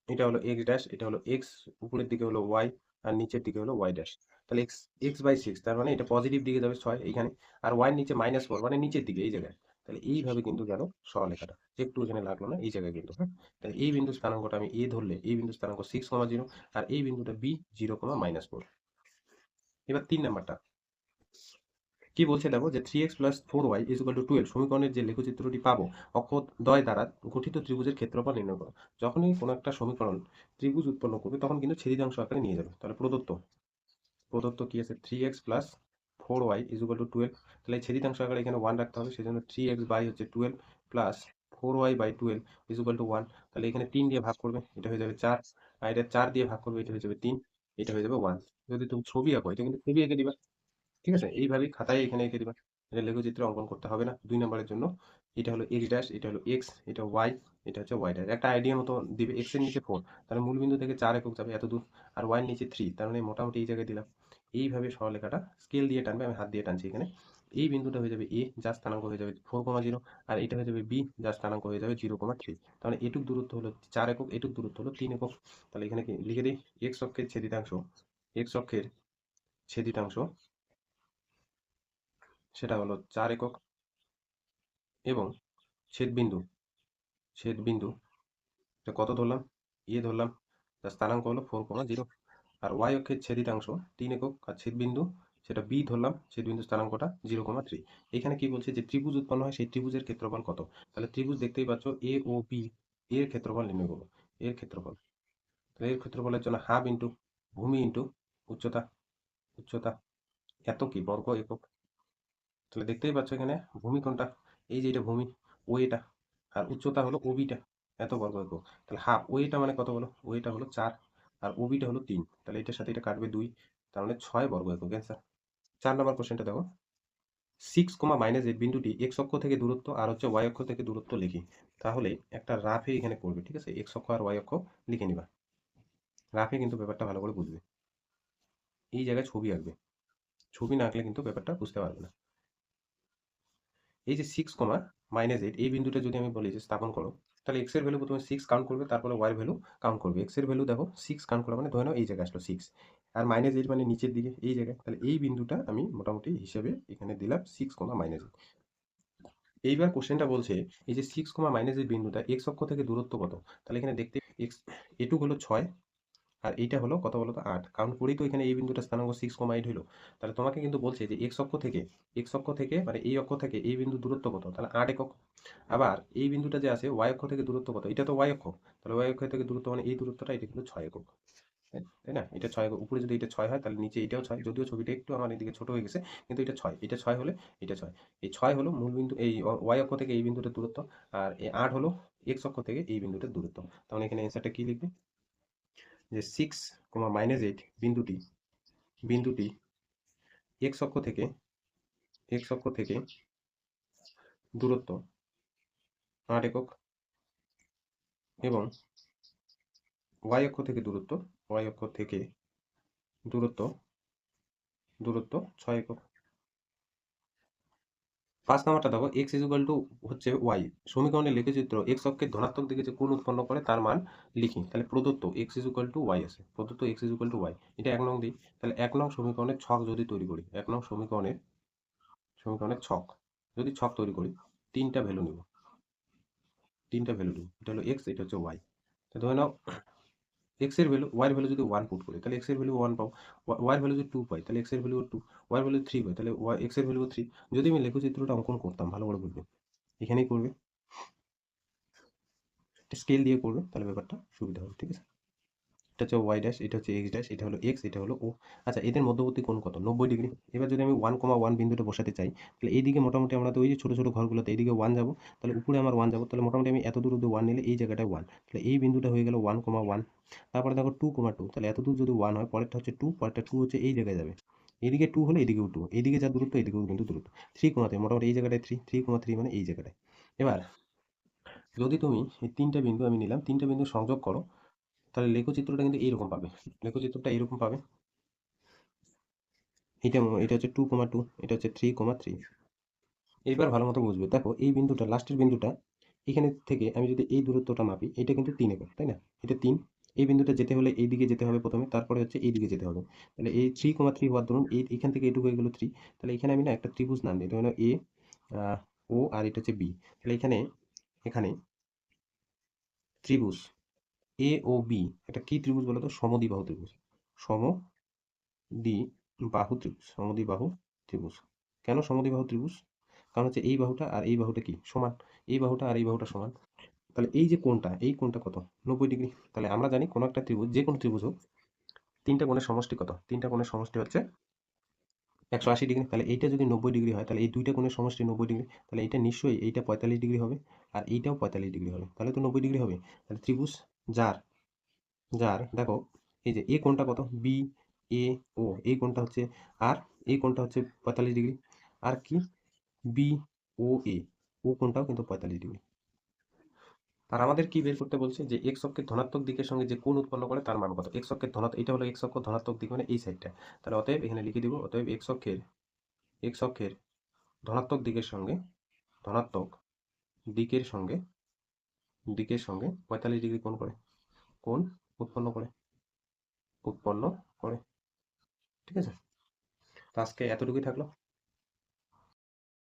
এটা হলো এক্স ড্যাশ, এটা হলো এক্স, উপরের দিকে হলো ওয়াই, আর নিচের দিকে হলো ওয়াই ড্যাশ। তাহলে এক্স এক্স বাই 6, তার মানে এটা পজিটিভ দিকে যাবে 6 এইখানে, আর ওয়াই নিচে -4 মানে নিচের দিকে এই জায়গায়। তাহলে এইভাবে কিন্তু গেল সরলরেখাটা, একটু এখানে লাগলো না এই জায়গায় কিন্তু, হ্যাঁ। তাহলে এই বিন্দু স্থানাঙ্কটা আমি এ ধরলে, এই বিন্দু স্থানাঙ্ক 6,0 আর এই বিন্দুটা বি 0,-4। এবার 3 নাম্বারটা কি বলছে দেখো, যে 3x plus 4y is equal two 12 সমীকরণের যে লেখচিত্রটি পাবো অক্ষদ্বয় দ্বারা গঠিত ত্রিভুজের ক্ষেত্রফল নির্ণয় করো। যখনই কোনো একটা সমীকরণ ত্রিভুজ উৎপন্ন করবে তখন কিন্তু ছেদিতাংশ আকারে নিয়ে যাবে। তাহলে প্রদত্ত, প্রদত্ত কি আছে, 3x plus 4y is equal two 12। তাহলে এই ছেদিতাংশ আকারে এখানে 1 রাখতে হবে, সেজন্য 3x বাই হচ্ছে 12 plus 4y by 12 is equal to 1। তাহলে এখানে 3 দিয়ে ভাগ করবে, এটা হয়ে যাবে 4, আর এটা 4 দিয়ে ভাগ করবে, এটা হয়ে যাবে 3, এটা হয়ে যাবে 1। যদি তুমি ছবি আঁকো, এটা কিন্তু ছবি এঁকে দিবা, ঠিক আছে। এইভাবেই খাতায় এখানে এঁকে দিবা, এটা লেখচিত্র অঙ্কন করতে হবে না। 2 নম্বরের জন্য এটা হলো এক্স ড্যাশ, এটা হলো এক্স, এটা ওয়াই, এটা হচ্ছে ওয়াই ড্যাশ। একটা আইডিয়া মতো দিবে, এক্স এর নিচে 4, তাহলে মূল বিন্দু থেকে 4 একক যাবে এত দূর, আর ওয়াই এর নিচে 3, তার মানে মোটামুটি এই জায়গায় দিলাম। এইভাবে সরলরেখাটা স্কেল দিয়ে টানবে, আমি হাত দিয়ে টানছি এখানে। এই বিন্দুটা হয়ে যাবে এ, যার স্থানাঙ্ক হয়ে যাবে 4,0, আর এটা হয়ে যাবে বি, যার স্থানাঙ্ক হয়ে যাবে 0,3। তাহলে এটুক দূরত্ব হলো 4 একক, এটুক দূরত্ব হলো 3 একক। তাহলে এখানে কি লিখে দিই, এক্স অক্ষের ছেদিতাংশ, এক্স অক্ষের ছেদিতাংশ সেটা হলো 4 একক এবং ছেদবিন্দু, ছেদবিন্দু এটা কত ধরলাম, এ ধরলাম, তার স্থানাঙ্ক হলো 4,0। আর ওয়াই অক্ষের ছেদিতাংশ 3 একক, আর ছেদবিন্দু সেটা বি ধরলাম, ছেদবিন্দু স্থানাঙ্কটা 0,3। এখানে কি বলছে, যে ত্রিভুজ উৎপন্ন হয় সেই ত্রিভুজের ক্ষেত্রফল কত। তাহলে ত্রিভুজ দেখতেই পাচ্ছ এ ও বি, এর ক্ষেত্রফল নির্ণয় করবো, এর ক্ষেত্রফল। তাহলে এর ক্ষেত্রফলের জন্য হাফ ইন্টু ভূমি ইন্টু উচ্চতা, উচ্চতা এত কি বর্গ একক। তাহলে দেখতেই পাচ্ছ এখানে ভূমি কোনটা, এই যে এটা ভূমি, ও এটা, আর উচ্চতা হলো ওবিটা, এত বর্গ একক। তাহলে হাফ ওইটা মানে কত হলো, ওইটা হলো 4, আর ওবিটা হলো 3, তাহলে এটার সাথে এটা কাটবে 2, তার মানে 6 বর্গ একক অ্যান্সার। 4 নম্বর কোশ্চেনটা দেখো, 6, বিন্দুটি এক্স অক্ষ থেকে দূরত্ব আর হচ্ছে ওয়াই অক্ষ থেকে দূরত্ব লিখি। তাহলে একটা রাফে এখানে করবে, ঠিক আছে, এক্স অক্ষ আর ওয়াই অক্ষ লিখে নিবা, রাফে কিন্তু ব্যাপারটা ভালো করে বুঝবে। এই জায়গায় ছবি আঁকবে, ছবি না আঁকলে কিন্তু ব্যাপারটা বুঝতে পারবে না। এই যে 6, -8 এই বিন্দুটা যদি আমি বলি যে স্থাপন করো, তাহলে x এর ভ্যালু প্রথমে 6 কাউন্ট করবে, তারপরে y এর ভ্যালু কাউন্ট করবে। x এর ভ্যালু দেখো 6 কাউন্ট করা মানে ধরে নাও এই জায়গায় আসলো 6, আর -8 মানে নিচের দিকে এই জায়গায়, তাহলে এই বিন্দুটা আমি মোটামুটি হিসেবে এখানে দিলাম 6, -8। এইবার কোশ্চেনটা বলছে এই যে 6, -8 বিন্দুটা x অক্ষ থেকে দূরত্ব কত? তাহলে এখানে দেখতে x এটুক হলো 6, আর এইটা হলো কত বলো তো 8, কাউন্ট করেই তো এখানে এই বিন্দুটা স্থানাঙ্ক 6,8 হলো। তাহলে তোমাকে কিন্তু বলছে যে x অক্ষ থেকে মানে এই অক্ষ থেকে এই বিন্দু দূরত্ব কত, তাহলে 8 একক। আবার এই বিন্দুটা যে আছে y অক্ষ থেকে দূরত্ব কত, এটা তো y অক্ষ, তাহলে y অক্ষ থেকে দূরত্ব মানে এই দূরত্বটা, এটা কিন্তু 6 একক। তাই না? এটা 6 একক, উপরে যদি এটা 6 হয় তাহলে নিচে এটাও 6, যদিও ছবিটা একটু আমার এদিকে ছোট হয়ে গেছে, কিন্তু এটা 6, এটা 6 হলে এটা 6, এই 6 হলো মূল বিন্দু এই y অক্ষ থেকে এই বিন্দুটার দূরত্ব, আর এই 8 হলো x অক্ষ থেকে এই বিন্দুটার দূরত্ব। তাহলে এখানে অ্যান্সারটা কি লিখবে, যে 6, -8 বিন্দুটি বিন্দুটি x অক্ষ থেকে দূরত্ব 8 একক, এবং y অক্ষ থেকে দূরত্ব 6 একক। 5 নাম্বারটা দেখো, x ইকুয়াল টু হচ্ছে y, সমীকরণের লেখচিত্র x অক্ষের ধনাত্মক দিকে যে কোণ উৎপন্ন করে তার মান লিখি। তাহলে প্রদত্ত x ইকুয়াল টু y আছে, প্রদত্ত x ইকুয়াল টু y, এটা 1 নং দিই। তাহলে 1 নং সমীকরণের ছক যদি তৈরি করি, 1 নং সমীকরণের ছক যদি তৈরি করি, তিনটা ভ্যালু নিব, এটা হলো x, এটা হচ্ছে y। তো ধরে নাও x এর ভ্যালু, y এর ভ্যালু যদি 1 পুট করি তাহলে x এর ভ্যালু 1 পাবো, y এর ভ্যালু যদি 2 পাই তাহলে x এর ভ্যালু 2, y এর ভ্যালু 3 পাই তাহলে x এর ভ্যালু 3। যদি আমি লেখচিত্রটা অঙ্কন করতাম ভালো করে বুঝবে, এখানেই করবে, স্কেল দিয়ে করবে, তাহলে ব্যাপারটা সুবিধা হবে, ঠিক আছে? এটা হচ্ছে y ড্যাশ, এটা হচ্ছে x ড্যাশ, এটা হলো x, এটা হলো o। আচ্ছা, এদের মধ্যবর্তী কোণ কত? 90 ডিগ্রি। এবার যদি আমি 1,1 বিন্দুটা বসাতে চাই, তাহলে এইদিকে মোটামুটি আমরা তো ওই যে ছোট ছোট ঘরগুলোতে এইদিকে 1 যাবো, তাহলে উপরে আমার 1 যাবো, তাহলে মোটামুটি আমি এত দূর অব্দি 1 নিলে এই জায়গাটায় 1, তাহলে এই বিন্দুটা হয়ে গেল 1,1। তারপরে দেখো 2,2, তাহলে এত দূর যদি 1 হয়, পরেরটা হচ্ছে 2, পরেরটা 2 হচ্ছে এই জায়গায় যাবে, এদিকে 2 হলে এদিকেও 2, এইদিকে যা দূরত্ব এদিকেও কিন্তু দূরত্ব। 3,3 মোটামুটি এই জায়গাটায় 3,3 মানে এই জায়গাটায়। এবার যদি তুমি এই তিনটা বিন্দু আমি নিলাম, তিনটা বিন্দু সংযোগ করো, তাহলে লেখচিত্রটা কিন্তু এইরকম পাবে, লেখচিত্রটা এরকম পাবে। এটা হচ্ছে 2,2, এটা হচ্ছে 3,3। এইবার ভালো মতো বুঝবে, দেখো এই বিন্দুটা, লাস্টের বিন্দুটা, এখানে থেকে আমি যদি এই দূরত্বটা মাপি, এটা কিন্তু 3 একক, তাই না? এটা 3, এই বিন্দুটা যেতে হলে এই দিকে যেতে হবে প্রথমে, তারপরে হচ্ছে এই দিকে যেতে হবে। তাহলে এই 3,3 হওয়ার দরুন এখান থেকে এটুকু হয়ে গেল 3। তাহলে এখানে আমি না একটা ত্রিভুজ নাম দিই, ধরুন এ, ও, আর এটা হচ্ছে বি। তাহলে এখানে এখানে ত্রিভুজ এ ও বি, এটা কি ত্রিভুজ বলো তো? সমদ্বিবাহু ত্রিভুজ, সমদ্বিবাহু ত্রিভুজ। কেন সমদ্বিবাহু ত্রিভুজ? কারণ হচ্ছে এই বাহুটা আর এই বাহুটা কি সমান, এই বাহুটা আর এই বাহুটা সমান। তাহলে এই যে কোণটা, এই কোণটা কত? 90 ডিগ্রি। তাহলে আমরা জানি কোনো একটা ত্রিভুজ, যে কোনো ত্রিভুজ হোক, তিনটা কোণের সমষ্টি কত? তিনটা কোণের সমষ্টি হচ্ছে 180 ডিগ্রি। তাহলে এইটা যদি 90 ডিগ্রি হয়, তাহলে এই দুইটা কোণের সমষ্টি 90 ডিগ্রি, তাহলে এটা নিশ্চয়ই এইটা 45 ডিগ্রি হবে, আর এইটাও 45 ডিগ্রি হবে, তাহলে তো 90 ডিগ্রি হবে। তাহলে ত্রিভুজ যার যার দেখো এই যে এই কোণটা কত? বি এ ও, এই কোণটা হচ্ছে, আর এই কোণটা হচ্ছে 45 ডিগ্রি। আর কি? বি ও এ, ও কোণটাও কিন্তু 45 ডিগ্রি। আর আমাদের কি বের করতে বলছে, যে এক্স অক্ষের ধনাত্মক দিকের সঙ্গে যে কোণ উৎপন্ন করে তার মান কত? এক্স অক্ষের ধনাত্মক, এটা হলো এক্স অক্ষ ধনাত্মক দিক মানে এই সাইডটা। তাহলে অতএব এখানে লিখে দিব, অতএব এক্স অক্ষের ধনাত্মক দিকের সঙ্গে ধনাত্মক দিকের সঙ্গে 45 ডিগ্রি কোণ উৎপন্ন করে উৎপন্ন করে। ঠিক আছে, তো আজকে এতটুকুই থাকলো।